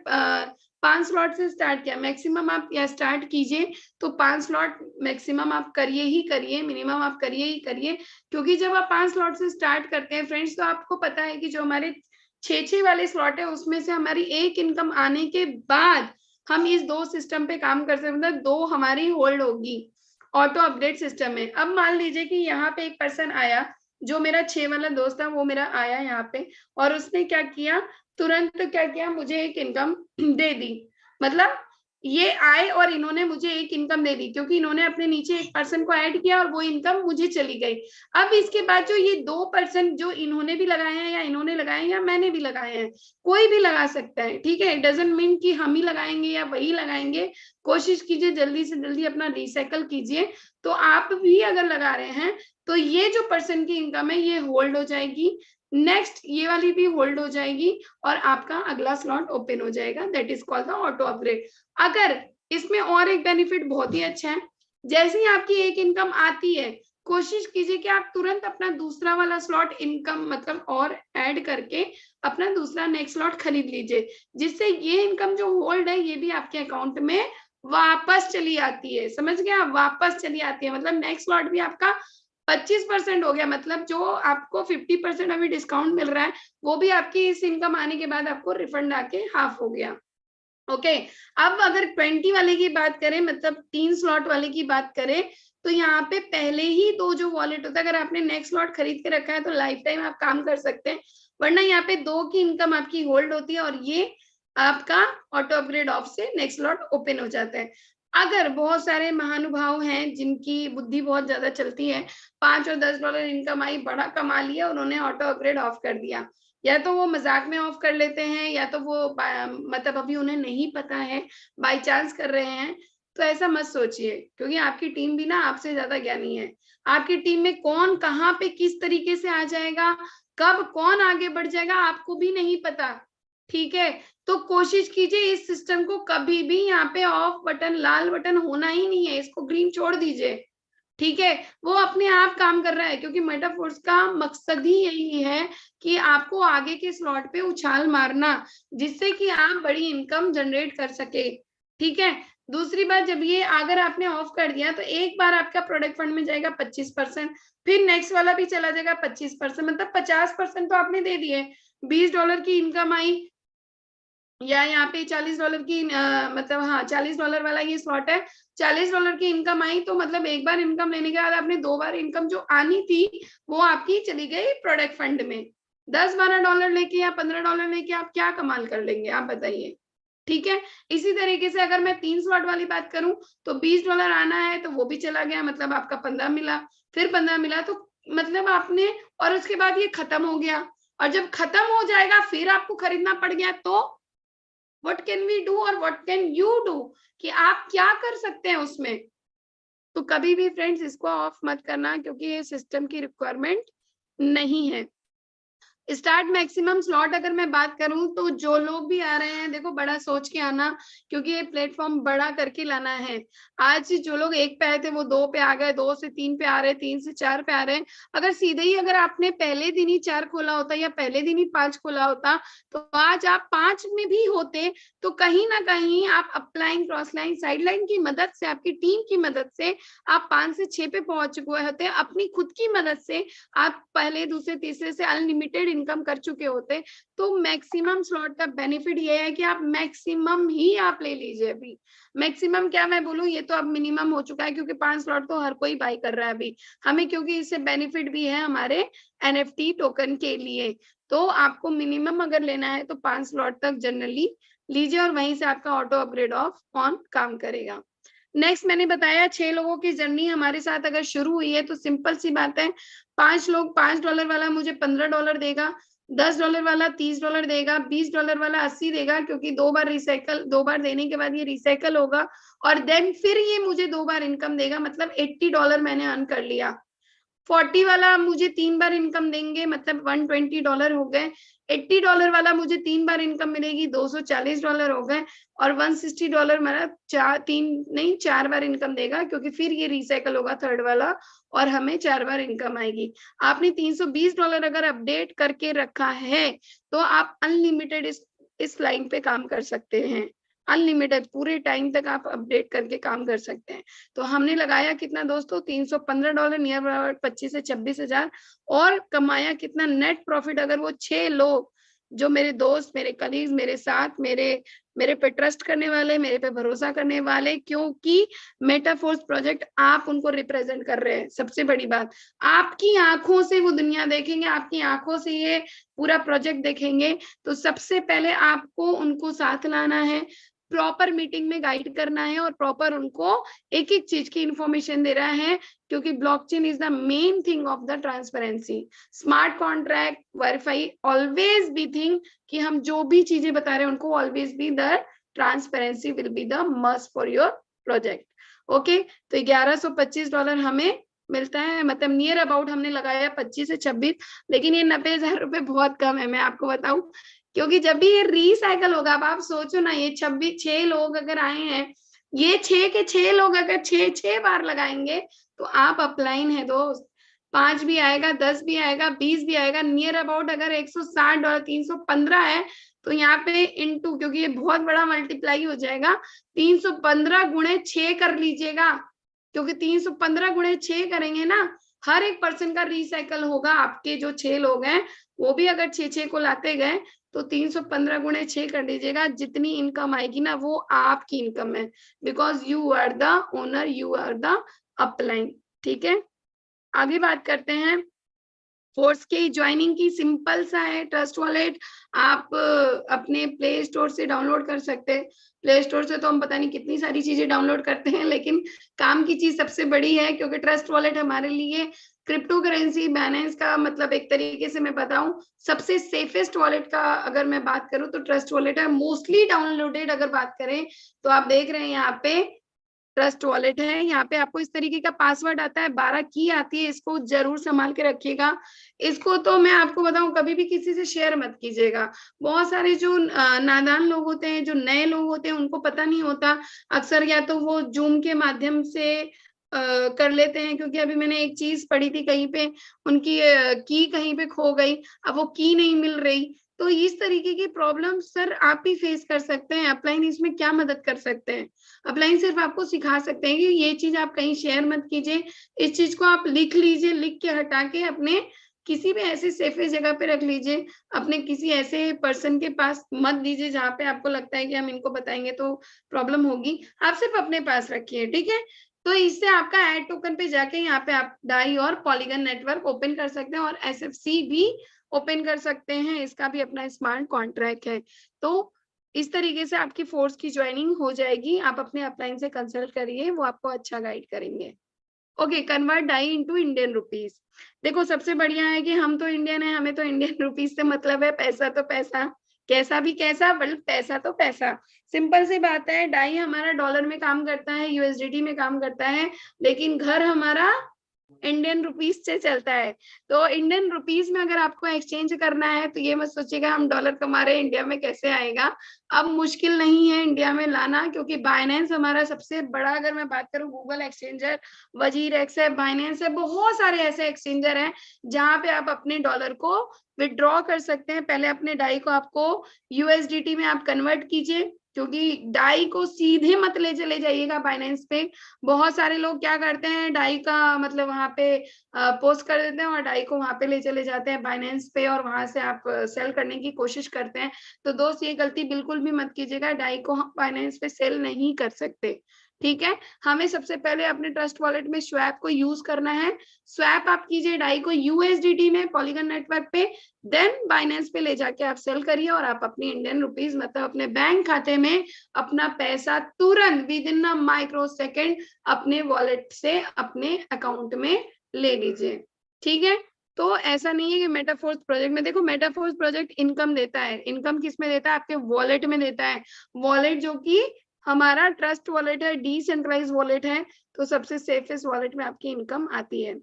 5 स्लॉट से स्टार्ट किया, मैक्सिमम आप या स्टार्ट कीजिए तो 5 स्लॉट मैक्सिमम आप करिए ही करिए, मिनिमम आप करिए ही करिए। क्योंकि जब आप 5 स्लॉट से स्टार्ट करते हैं फ्रेंड्स, तो आपको पता है कि जो हमारे 6 वाले स्लॉट है उसमें से हमारी एक इनकम आने के बाद हम इस 2 सिस्टम पे काम कर सकते हैं, मतलब 2 हमारी होल्ड होगी ऑटो अपडेट सिस्टम में। अब मान लीजिए कि यहाँ पे एक पर्सन आया, जो मेरा 6 वाला दोस्त था, वो मेरा आया यहाँ पे और उसने क्या किया, तुरंत क्या किया, मुझे एक इनकम दे दी। मतलब ये आए और इन्होंने मुझे एक इनकम दे दी, क्योंकि इन्होंने अपने नीचे एक पर्सन को ऐड किया और वो इनकम मुझे चली गई। अब इसके बाद जो ये 2% जो इन्होंने भी लगाए हैं या इन्होंने लगाए हैं या मैंने भी लगाए हैं, कोई भी लगा सकता है, ठीक है। इट डजंट मीन कि हम ही लगाएंगे या वही लगाएंगे। कोशिश कीजिए जल्दी से जल्दी अपना रिसाइकल कीजिए। तो आप भी अगर लगा रहे हैं तो ये जो पर्सन की इनकम है ये होल्ड हो जाएगी, नेक्स्ट ये वाली भी होल्ड हो जाएगी और आपका अगला स्लॉट ओपन हो जाएगा। That is called the auto upgrade. अगर इसमें और एक बेनिफिट बहुत ही अच्छा है, जैसे ही आपकी एक इनकम आती है, कोशिश कीजिए कि आप तुरंत अपना दूसरा वाला स्लॉट इनकम मतलब और ऐड करके अपना दूसरा नेक्स्ट स्लॉट खरीद लीजिए, जिससे ये इनकम जो होल्ड है ये भी आपके अकाउंट में वापस चली आती है। समझ गए आप, वापस चली आती है, मतलब नेक्स्ट स्लॉट भी आपका 25% हो गया। मतलब जो आपको 50% अभी डिस्काउंट मिल रहा है, वो भी आपकी इस इनकम आने के बाद आपको रिफंड आके हाफ हो गया। ओके, अब अगर 20 वाले की बात करें, मतलब 3 स्लॉट वाले की बात करें, तो यहाँ पे पहले ही 2 जो वॉलेट होता है, अगर आपने नेक्स्ट स्लॉट खरीद के रखा है तो लाइफ टाइम आप काम कर सकते हैं, वरना यहाँ पे 2 की इनकम आपकी होल्ड होती है और ये आपका ऑटो अपग्रेड ऑफ से नेक्स्ट स्लॉट ओपन हो जाता है। अगर बहुत सारे महानुभाव हैं जिनकी बुद्धि बहुत ज्यादा चलती है, $5 और $10 इनकम आई, बड़ा कमा लिया, उन्होंने ऑटो अपग्रेड ऑफ कर दिया, या तो वो मजाक में ऑफ कर लेते हैं या तो वो मतलब अभी उन्हें नहीं पता है, बाय चांस कर रहे हैं, तो ऐसा मत सोचिए, क्योंकि आपकी टीम भी ना आपसे ज्यादा ज्ञानी है। आपकी टीम में कौन कहाँ पे किस तरीके से आ जाएगा, कब कौन आगे बढ़ जाएगा, आपको भी नहीं पता, ठीक है। तो कोशिश कीजिए इस सिस्टम को कभी भी यहाँ पे ऑफ बटन, लाल बटन होना ही नहीं है, इसको ग्रीन छोड़ दीजिए, ठीक है। वो अपने आप काम कर रहा है, क्योंकि मेटाफोर्स का मकसद ही यही है कि आपको आगे के स्लॉट पे उछाल मारना, जिससे कि आप बड़ी इनकम जनरेट कर सके, ठीक है। दूसरी बात, जब ये अगर आपने ऑफ कर दिया तो एक बार आपका प्रोडक्ट फंड में जाएगा 25%, फिर नेक्स्ट वाला भी चला जाएगा 25%, मतलब 50% तो आपने दे दिए। $20 की इनकम आई, या यहाँ पे $40 की मतलब हाँ $40 वाला ये स्लॉट है, $40 की इनकम आई, तो मतलब एक बार इनकम लेने के बाद आपने 2 बार इनकम जो आनी थी वो आपकी चली गई प्रोडक्ट फंड में। $10-12 लेके या $15 लेके आप क्या कमाल कर लेंगे, आप बताइए, ठीक है। इसी तरीके से अगर मैं 3 स्लॉट वाली बात करूं तो $20 आना है तो वो भी चला गया, मतलब आपका 15 मिला, फिर 15 मिला, तो मतलब आपने, और उसके बाद ये खत्म हो गया, और जब खत्म हो जाएगा फिर आपको खरीदना पड़ गया, तो व्हाट कैन वी डू और व्हाट कैन यू डू, कि आप क्या कर सकते हैं उसमें। तो कभी भी फ्रेंड्स इसको ऑफ मत करना, क्योंकि ये सिस्टम की रिक्वायरमेंट नहीं है। स्टार्ट मैक्सिमम स्लॉट अगर मैं बात करूं तो जो लोग भी आ रहे हैं, देखो बड़ा सोच के आना, क्योंकि ये प्लेटफॉर्म बड़ा करके लाना है। आज जो लोग 1 पे आए थे वो 2 पे आ गए, 2 से 3 पे आ रहे, 3 से 4 पे आ रहे हैं। अगर सीधे ही अगर आपने पहले दिन ही 4 खोला होता या पहले दिन ही 5 खोला होता तो आज आप 5 में भी होते। तो कहीं ना कहीं आप upline, cross line, side line की मदद से, आपकी टीम की मदद से आप 5 से 6 पे पहुंच चुके होते। अपनी खुद की मदद से आप पहले, दूसरे, तीसरे से अनलिमिटेड इनकम कर चुके होते। तो मैक्सिमम स्लॉट का बेनिफिट ये है कि आप मैक्सिमम ही आप ले लीजिए। अभी मैक्सिमम क्या मैं बोलूं, ये तो अब मिनिमम हो चुका है, क्योंकि 5 स्लॉट तो हर कोई बाई कर रहा है अभी हमें, क्योंकि इससे बेनिफिट भी है हमारे NFT टोकन के लिए। तो आपको मिनिमम अगर लेना है तो 5 स्लॉट तक जनरली लीजिए, और वहीं से आपका ऑटो अपग्रेड ऑफ ऑन काम करेगा। नेक्स्ट मैंने बताया 6 लोगों की जर्नी हमारे साथ अगर शुरू हुई है तो सिंपल सी बात है, 5 लोग, $5 वाला मुझे $15 देगा, $10 वाला $30 देगा, $20 वाला 80 देगा, क्योंकि 2 बार रिसाइकल, 2 बार देने के बाद ये रिसाइकल होगा, और देन फिर ये मुझे 2 बार इनकम देगा, मतलब $80 मैंने अर्न कर लिया। 40 वाला मुझे 3 बार इनकम देंगे, मतलब $120 हो गए। $80 वाला मुझे 3 बार इनकम मिलेगी, $240 हो गए। और $160 मेरा 4 बार इनकम देगा, क्योंकि फिर ये रिसाइकल होगा थर्ड वाला, और हमें 4 बार इनकम आएगी। आपने $320 अगर अपडेट करके रखा है तो आप अनलिमिटेड इस लाइन पे काम कर सकते हैं। अनलिमिटेड पूरे टाइम तक आप अपडेट करके काम कर सकते हैं। तो हमने लगाया कितना दोस्तों, $315, नियर अबाउट 25 से 26,000, और कमाया कितना नेट प्रॉफिट। अगर वो 6 लोग जो मेरे दोस्त, मेरे कलीग, मेरे साथ, मेरे पे ट्रस्ट करने वाले, मेरे पे भरोसा करने वाले, क्योंकि मेटाफोर्स प्रोजेक्ट आप उनको रिप्रेजेंट कर रहे हैं। सबसे बड़ी बात, आपकी आंखों से वो दुनिया देखेंगे, आपकी आंखों से ये पूरा प्रोजेक्ट देखेंगे। तो सबसे पहले आपको उनको साथ लाना है, प्रॉपर मीटिंग में गाइड करना है, और प्रॉपर उनको एक एक चीज की इंफॉर्मेशन दे रहा है, क्योंकि blockchain is the main thing of the transparency. Smart contract, verify, always be thing कि हम जो भी चीजें बता रहे हैं उनको always be the transparency will be the must for your project. Okay, तो $1125 हमें मिलता है, मतलब नियर अबाउट हमने लगाया 25 से 26, लेकिन ये 90,000 रुपए बहुत कम है, मैं आपको बताऊं, क्योंकि जब भी ये रिसाइकल होगा, अब आप सोचो ना, ये 6 लोग अगर आए हैं, ये 6 के 6 लोग अगर 6 बार लगाएंगे तो आप अपलाइन है दोस्त। 5 भी आएगा, 10 भी आएगा, 20 भी आएगा, नियर अबाउट अगर $160, 315 है, तो यहाँ पे इनटू, क्योंकि ये बहुत बड़ा मल्टीप्लाई हो जाएगा, 315 गुणे 6 कर लीजिएगा, क्योंकि 315 गुणे 6 करेंगे ना, हर एक पर्सन का रिसाइकल होगा। आपके जो 6 लोग हैं वो भी अगर 6 को लाते गए तो 315 गुणे 6 कर दीजिएगा, जितनी इनकम आएगी ना वो आपकी इनकम है, because you are the owner, you are the upline. ठीक है, आगे बात करते हैं। फोर्स की ज्वाइनिंग की सिंपल सा है, ट्रस्ट वॉलेट आप अपने प्ले स्टोर से डाउनलोड कर सकते हैं। प्ले स्टोर से तो हम पता नहीं कितनी सारी चीजें डाउनलोड करते हैं, लेकिन काम की चीज सबसे बड़ी है, क्योंकि ट्रस्ट वॉलेट हमारे लिए क्रिप्टो करेंसी बैलेंस का, मतलब एक तरीके से मैं बताऊं, सबसे सेफेस्ट वॉलेट का अगर मैं बात करूं तो ट्रस्ट वॉलेट है। मोस्टली डाउनलोडेड अगर बात करें तो आप देख रहे हैं यहाँ पे ट्रस्ट वॉलेट है। यहाँ पे आपको इस तरीके का पासवर्ड आता है, 12 की आती है, इसको जरूर संभाल के रखिएगा। इसको तो मैं आपको बताऊं, कभी भी किसी से शेयर मत कीजिएगा। बहुत सारे जो नादान लोग होते हैं, जो नए लोग होते हैं, उनको पता नहीं होता अक्सर, या तो वो जूम के माध्यम से कर लेते हैं, क्योंकि अभी मैंने एक चीज पढ़ी थी कहीं पे, उनकी की कहीं पे खो गई, अब वो की नहीं मिल रही। तो इस तरीके की प्रॉब्लम सर आप भी फेस कर सकते हैं। अपलाइन इसमें क्या मदद कर सकते हैं, अपलाइन सिर्फ आपको सिखा सकते हैं कि ये चीज आप कहीं शेयर मत कीजिए, इस चीज को आप लिख लीजिए, लिख के हटा के अपने किसी भी ऐसे सेफेस्ट जगह पे रख लीजिए, अपने किसी ऐसे पर्सन के पास मत दीजिए जहाँ पे आपको लगता है कि हम इनको बताएंगे तो प्रॉब्लम होगी, आप सिर्फ अपने पास रखिए। ठीक है, तो इससे आपका ऐड टोकन पे जाके यहाँ पे आप डाई और पॉलीगन नेटवर्क ओपन कर सकते हैं, और SFC भी ओपन कर सकते हैं, इसका भी अपना स्मार्ट कॉन्ट्रैक्ट है। तो इस तरीके से आपकी फोर्स की ज्वाइनिंग हो जाएगी। आप अपने अपलाइन से कंसल्ट करिए, वो आपको अच्छा गाइड करेंगे। Okay, convert DAI into Indian rupees. देखो सबसे बढ़िया है कि हम तो इंडियन है, हमें तो इंडियन रुपीस से मतलब है, पैसा तो पैसा, कैसा भी कैसा, बल्कि पैसा तो पैसा। सिंपल सी बात है, डाई हमारा डॉलर में काम करता है, USDT में काम करता है, लेकिन घर हमारा इंडियन रुपीस से चलता है। तो इंडियन रुपीस में अगर आपको एक्सचेंज करना है तो ये मत सोचिएगा हम डॉलर कमा रहे हैं इंडिया में कैसे आएगा। अब मुश्किल नहीं है इंडिया में लाना, क्योंकि बाइनेंस हमारा सबसे बड़ा, अगर मैं बात करूं गूगल एक्सचेंजर, वजीर एक्स है, बाइनेंस है, बहुत सारे ऐसे एक्सचेंजर हैं जहां पे आप अपने डॉलर को विड्रॉ कर सकते हैं। पहले अपने डाई को आपको यूएसडीटी में आप कन्वर्ट कीजिए, क्योंकि डाई को सीधे मत ले चले जाइएगा बाइनेंस पे। बहुत सारे लोग क्या करते हैं, डाई का मतलब वहां पे पोस्ट कर देते हैं और डाई को वहां पे ले चले जाते हैं बाइनेंस पे, और वहां से आप सेल करने की कोशिश करते हैं। तो दोस्त ये गलती बिल्कुल भी मत कीजिएगा, डाई को हम बाइनेंस पे सेल नहीं कर सकते, ठीक है। हमें सबसे पहले अपने ट्रस्ट वॉलेट में स्वैप को यूज करना है। स्वैप आप कीजिए डाई को यूएसडीटी में पॉलीगन नेटवर्क पे, देन बाइनेंस पे ले जाके आप सेल करिए और आप अपनी इंडियन रुपीस मतलब अपने बैंक खाते में अपना पैसा तुरंत with in a micro second अपने वॉलेट से अपने अकाउंट में ले लीजिए, ठीक है। तो ऐसा नहीं है कि मेटाफोर्स प्रोजेक्ट में, देखो मेटाफोर्स प्रोजेक्ट इनकम देता है, इनकम किस में देता है, आपके वॉलेट में देता है। वॉलेट जो कि हमारा ट्रस्ट वॉलेट है, डिसेंट्रलाइज वॉलेट है, तो सबसे सेफेस्ट वॉलेट में आपकी इनकम आती है।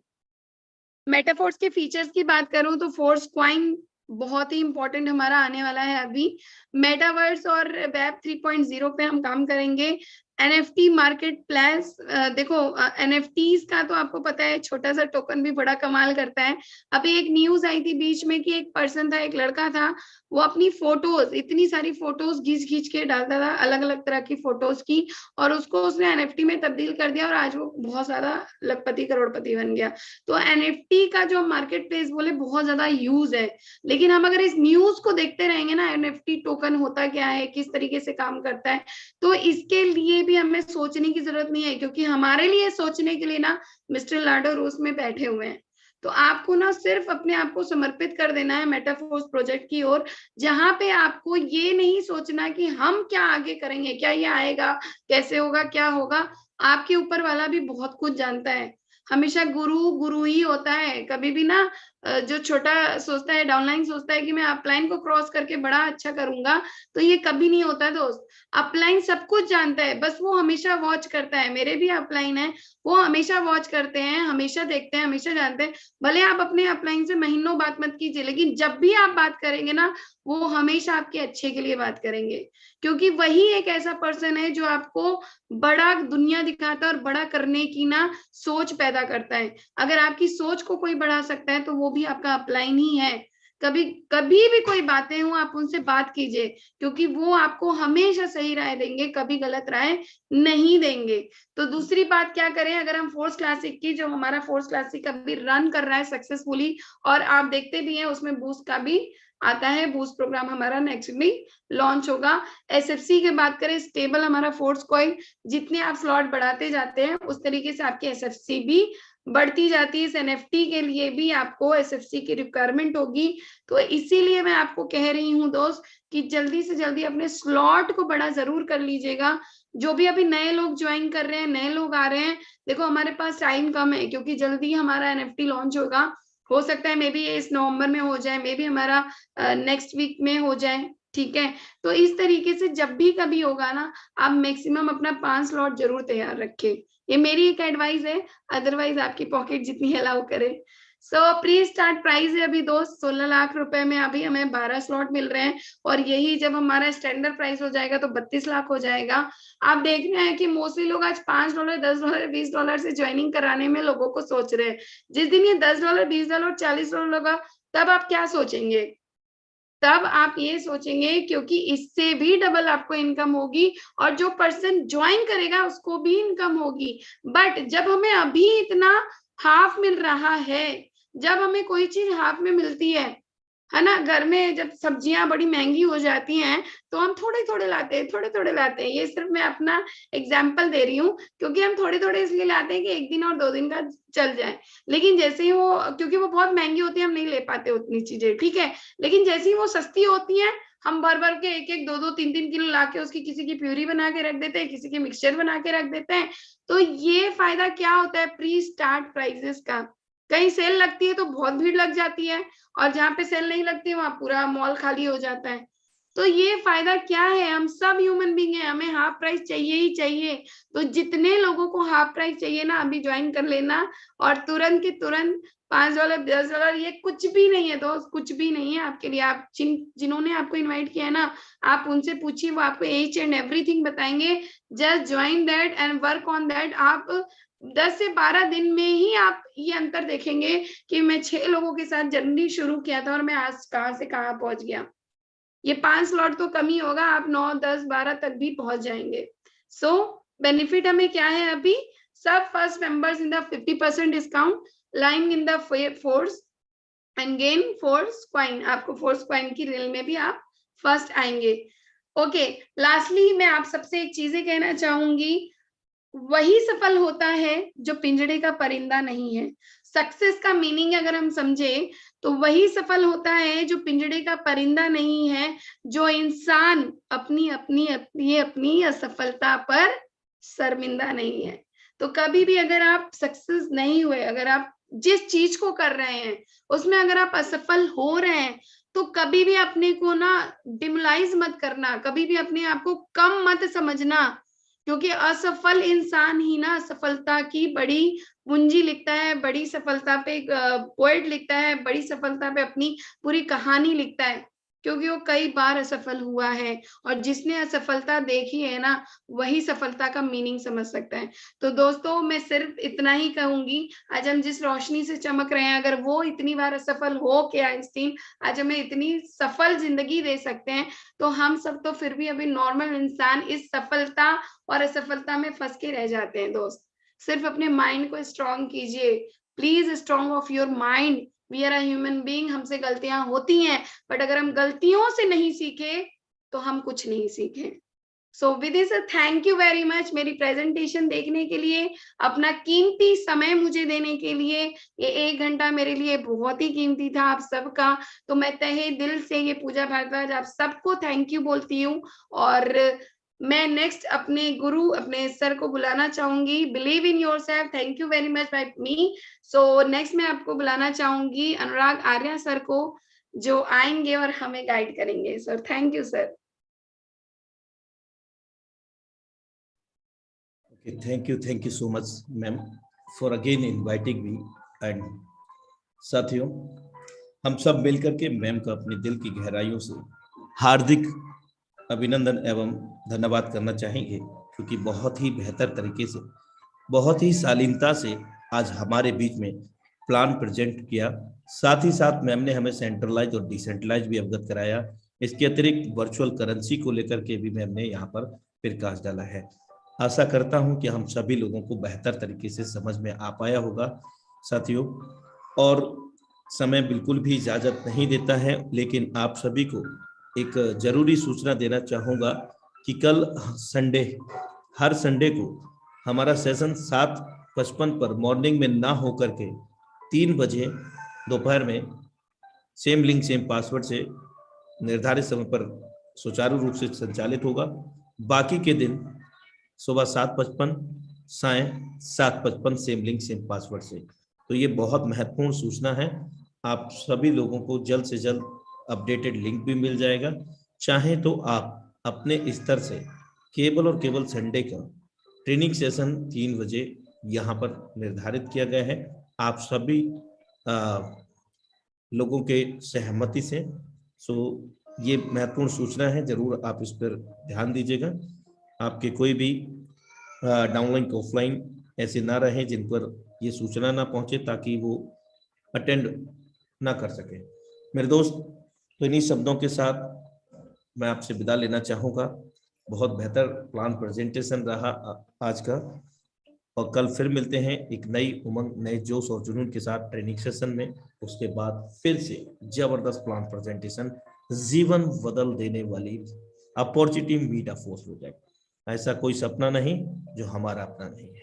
मेटाफोर्स के फीचर्स की बात करूं तो फोर्स क्वाइन बहुत ही इंपॉर्टेंट हमारा आने वाला है अभी। मेटावर्स और वेब 3.0 पे हम काम करेंगे। एनएफटी मार्केट प्लेस, देखो एनएफटीज का तो आपको पता है छोटा सा टोकन भी बड़ा कमाल करता है। अभी एक न्यूज आई थी बीच में कि एक पर्सन था, एक लड़का था, वो अपनी फोटोज, इतनी सारी फोटोज घींच घींच के डालता था, अलग अलग तरह की फोटोज की, और उसको उसने एनएफटी में तब्दील कर दिया और आज वो बहुत ज्यादा लखपति करोड़पति बन गया। तो एनएफटी का जो मार्केट प्लेस बोले बहुत ज्यादा यूज है, लेकिन हम अगर इस न्यूज को देखते रहेंगे ना, एनएफटी टोकन होता क्या है, किस तरीके से काम करता है, तो इसके लिए भी हमें सोचने की जरूरत नहीं है, क्योंकि हमारे लिए सोचने के लिए ना मिस्टर लाडो रूस में बैठे हुए हैं। तो आपको ना सिर्फ अपने आप को समर्पित कर देना है मेटाफोर्स प्रोजेक्ट की ओर, जहां पे आपको ये नहीं सोचना कि हम क्या आगे करेंगे, क्या ये आएगा, कैसे होगा, क्या होगा। आपके ऊपर वाला भी बहुत कुछ जानता है। हमेशा गुरु गुरु ही होता है, कभी भी ना जो छोटा सोचता है, डाउनलाइन सोचता है कि मैं अपलाइन को क्रॉस करके बड़ा अच्छा करूंगा, तो ये कभी नहीं होता दोस्त। अपलाइन सब कुछ जानता है, बस वो हमेशा वॉच करता है। मेरे भी अपलाइन है, वो हमेशा वॉच करते हैं, हमेशा देखते हैं, हमेशा जानते हैं। भले आप अपने अपलाइन से महीनों बात मत कीजिए, लेकिन जब भी आप बात करेंगे ना, वो हमेशा आपके अच्छे के लिए बात करेंगे, क्योंकि वही एक ऐसा पर्सन है जो आपको बड़ा दुनिया दिखाता है और बड़ा करने की ना सोच पैदा करता है। अगर आपकी सोच को कोई बढ़ा सकता है तो वो भी आपका अपलाइन ही है। कभी कभी भी कोई बातें हो आप उनसे बात कीजिए, क्योंकि वो आपको हमेशा सही राय देंगे, कभी गलत राय नहीं देंगे। तो दूसरी बात क्या करें, अगर हम फोर्स क्लासिक की, जो हमारा फोर्स क्लासिक अभी रन कर रहा है सक्सेसफुली, और आप देखते भी हैं उसमें बूस्ट का भी आता है, बूस्ट प्रोग्राम हमारा नेक्स्ट वीक लॉन्च होगा। एसएफसी की बात करें, स्टेबल हमारा फोर्स कॉइन, जितने आप स्लॉट बढ़ाते जाते हैं उस तरीके से आपकी एसएफसी भी बढ़ती जाती है। इस एनएफटी के लिए भी आपको एसएफसी की रिक्वायरमेंट होगी। तो इसीलिए मैं आपको कह रही हूँ दोस्त कि जल्दी से जल्दी अपने स्लॉट को बड़ा जरूर कर लीजिएगा। जो भी अभी नए लोग ज्वाइन कर रहे हैं, नए लोग आ रहे हैं, देखो हमारे पास टाइम कम है, क्योंकि जल्दी हमारा एनएफटी लॉन्च होगा। हो सकता है मे बी इस नवंबर में हो जाए, मे बी हमारा नेक्स्ट वीक में हो जाए, ठीक है। तो इस तरीके से जब भी कभी होगा ना, आप मैक्सिमम अपना 5 स्लॉट जरूर तैयार रखें। ये मेरी एक एडवाइस है, अदरवाइज आपकी पॉकेट जितनी अलाउ करे। सो प्री स्टार्ट प्राइस है अभी दोस्त 16 लाख रुपए में अभी हमें 12 स्लॉट मिल रहे हैं, और यही जब हमारा स्टैंडर्ड प्राइस हो जाएगा तो 32 लाख हो जाएगा। आप देख रहे हैं कि मोस्टली लोग आज $5, $10, $20 से ज्वाइनिंग कराने में लोगों को सोच रहे हैं। जिस दिन ये $10, $20, $40 होगा, तब आप क्या सोचेंगे, तब आप ये सोचेंगे, क्योंकि इससे भी डबल आपको इनकम होगी, और जो पर्सन ज्वाइन करेगा उसको भी इनकम होगी। बट जब हमें अभी इतना हाफ मिल रहा है, जब हमें कोई चीज हाफ में मिलती है ना, घर में जब सब्जियां बड़ी महंगी हो जाती हैं तो हम थोड़े थोड़े लाते हैं, थोड़े थोड़े लाते हैं। ये सिर्फ मैं अपना एग्जाम्पल दे रही हूँ, क्योंकि हम थोड़े थोड़े इसलिए लाते हैं कि 1 दिन और 2 दिन का चल जाए। लेकिन जैसे ही वो, क्योंकि वो बहुत महंगी होती है, हम नहीं ले पाते उतनी चीजें, ठीक है। लेकिन जैसे ही वो सस्ती होती है, हम भर भर के 1-1, 2-2, 3-3 किलो ला के उसकी किसी की प्यूरी बना के रख देते हैं, किसी के मिक्सचर बना के रख देते हैं। तो ये फायदा क्या होता है प्री स्टार्ट प्राइसेस का, कहीं सेल लगती है तो बहुत भीड़ लग जाती है, और जहां पे सेल नहीं लगती है वहां पूरा मॉल खाली हो जाता है। तो ये फायदा क्या है, हम सब ह्यूमन बीइंग है, हमें हाफ प्राइस चाहिए ही चाहिए। तो जितने लोगों को हाफ प्राइस चाहिए ना, अभी ज्वाइन कर लेना, और तुरंत के तुरंत $5 $10 ये कुछ भी नहीं है दोस्त, कुछ भी नहीं है आपके लिए। आप जिन्होंने आपको इन्वाइट किया है ना, आप उनसे पूछिए, वो आपको ईच एंड एवरीथिंग बताएंगे। Just join that and work on that. आप 10 से 12 दिन में ही आप ये अंतर देखेंगे कि मैं 6 लोगों के साथ जर्नी शुरू किया था और मैं आज कहाँ से कहाँ पहुंच गया। ये 5 स्लॉट तो कम ही होगा, आप 9, 10, 12 तक भी पहुंच जाएंगे। सो बेनिफिट हमें क्या है अभी, सब first members in the 50% discount, lying in the force and gain force coin. आपको फोर्स क्वाइन की रेल में भी आप फर्स्ट आएंगे। ओके, लास्टली मैं आप सबसे एक चीजें कहना चाहूंगी, वही सफल होता है जो पिंजड़े का परिंदा नहीं है। सक्सेस का मीनिंग अगर हम समझे तो वही सफल होता है जो पिंजड़े का परिंदा नहीं है, जो इंसान अपनी अपनी अपनी अपनी असफलता पर शर्मिंदा नहीं है। तो कभी भी अगर आप सक्सेस नहीं हुए, अगर आप जिस चीज को कर रहे हैं उसमें अगर आप असफल हो रहे हैं, तो कभी भी अपने को ना डिमोलाइज मत करना, कभी भी अपने आप को कम मत समझना, क्योंकि असफल इंसान ही ना सफलता की बड़ी पूंजी लिखता है, बड़ी सफलता पे पोएट लिखता है, बड़ी सफलता पे अपनी पूरी कहानी लिखता है, क्योंकि वो कई बार असफल हुआ है। और जिसने असफलता देखी है ना, वही सफलता का मीनिंग समझ सकता है। तो दोस्तों मैं सिर्फ इतना ही कहूंगी, आज हम जिस रोशनी से चमक रहे हैं, अगर वो इतनी बार असफल हो के आइंस्टीन आज हमें इतनी सफल जिंदगी दे सकते हैं, तो हम सब तो फिर भी अभी नॉर्मल इंसान इस सफलता और असफलता में फंस के रह जाते हैं। दोस्त सिर्फ अपने माइंड को स्ट्रांग कीजिए, please strong of your mind. We are a human being, हमसे गलतियां होती हैं, बट अगर हम गलतियों से नहीं सीखे तो हम कुछ नहीं सीखे। So with this thank you very much मेरी प्रेजेंटेशन देखने के लिए, अपना कीमती समय मुझे देने के लिए। ये 1 घंटा मेरे लिए बहुत ही कीमती था आप सबका। तो मैं तहे दिल से ये पूजा भारद्वाज आप सबको थैंक यू बोलती हूँ। और मैं नेक्स्ट अपने गुरु, अपने सर को बुलाना चाहूंगी। Believe in yourself, thank you very much by me. So next मैं आपको बुलाना चाहूंगी अनुराग आर्या सर को, जो आएंगे और हमें गाइड करेंगे। Sir thank you sir. Thank you so much, ma'am, for again inviting me. And साथियों, हम सब मिलकर के मैम का अपने दिल की गहराइयों से हार्दिक अभिनंदन एवं धन्यवाद करना चाहेंगे, क्योंकि बहुत ही बेहतर तरीके से, बहुत ही शालीनता से आज हमारे बीच में प्लान प्रेजेंट किया। साथ ही साथ मैम ने हमें सेंट्रलाइज और डिसेंट्रलाइज भी अवगत कराया। इसके अतिरिक्त वर्चुअल करेंसी को लेकर के भी मैम ने यहाँ पर प्रकाश डाला है। आशा करता हूं कि हम सभी लोगों को बेहतर तरीके से समझ में आ पाया होगा साथियों। और समय बिल्कुल भी इजाजत नहीं देता है, लेकिन आप सभी को एक जरूरी सूचना देना चाहूँगा कि कल संडे, हर संडे को हमारा सेशन 7:55 पर मॉर्निंग में ना हो करके 3 बजे दोपहर में सेम लिंक सेम पासवर्ड से निर्धारित समय पर सुचारू रूप से संचालित होगा। बाकी के दिन सुबह 7:55, Sai 7:55 same link same password से। तो ये बहुत महत्वपूर्ण सूचना है। आप सभी लोगों को जल्द से जल्द अपडेटेड लिंक भी मिल जाएगा। चाहे तो आप अपने स्तर से केवल और केवल संडे का ट्रेनिंग सेशन 3 बजे यहाँ पर निर्धारित किया गया है, आप सभी लोगों के सहमति से। सो ये महत्वपूर्ण सूचना है, जरूर आप इस पर ध्यान दीजिएगा। आपके कोई भी डाउनलाइन ऑफलाइन ऐसे ना रहे जिन पर ये सूचना ना पहुंचे, ताकि वो अटेंड ना कर सके। मेरे दोस्त, तो इन्हीं शब्दों के साथ मैं आपसे विदा लेना चाहूँगा। बहुत बेहतर प्लान प्रेजेंटेशन रहा आज का, और कल फिर मिलते हैं एक नई उमंग, नए जोश और जुनून के साथ ट्रेनिंग सेशन में। उसके बाद फिर से जबरदस्त प्लान प्रेजेंटेशन, जीवन बदल देने वाली opportunity Meta Force project. ऐसा कोई सपना नहीं जो हमारा अपना नहीं है।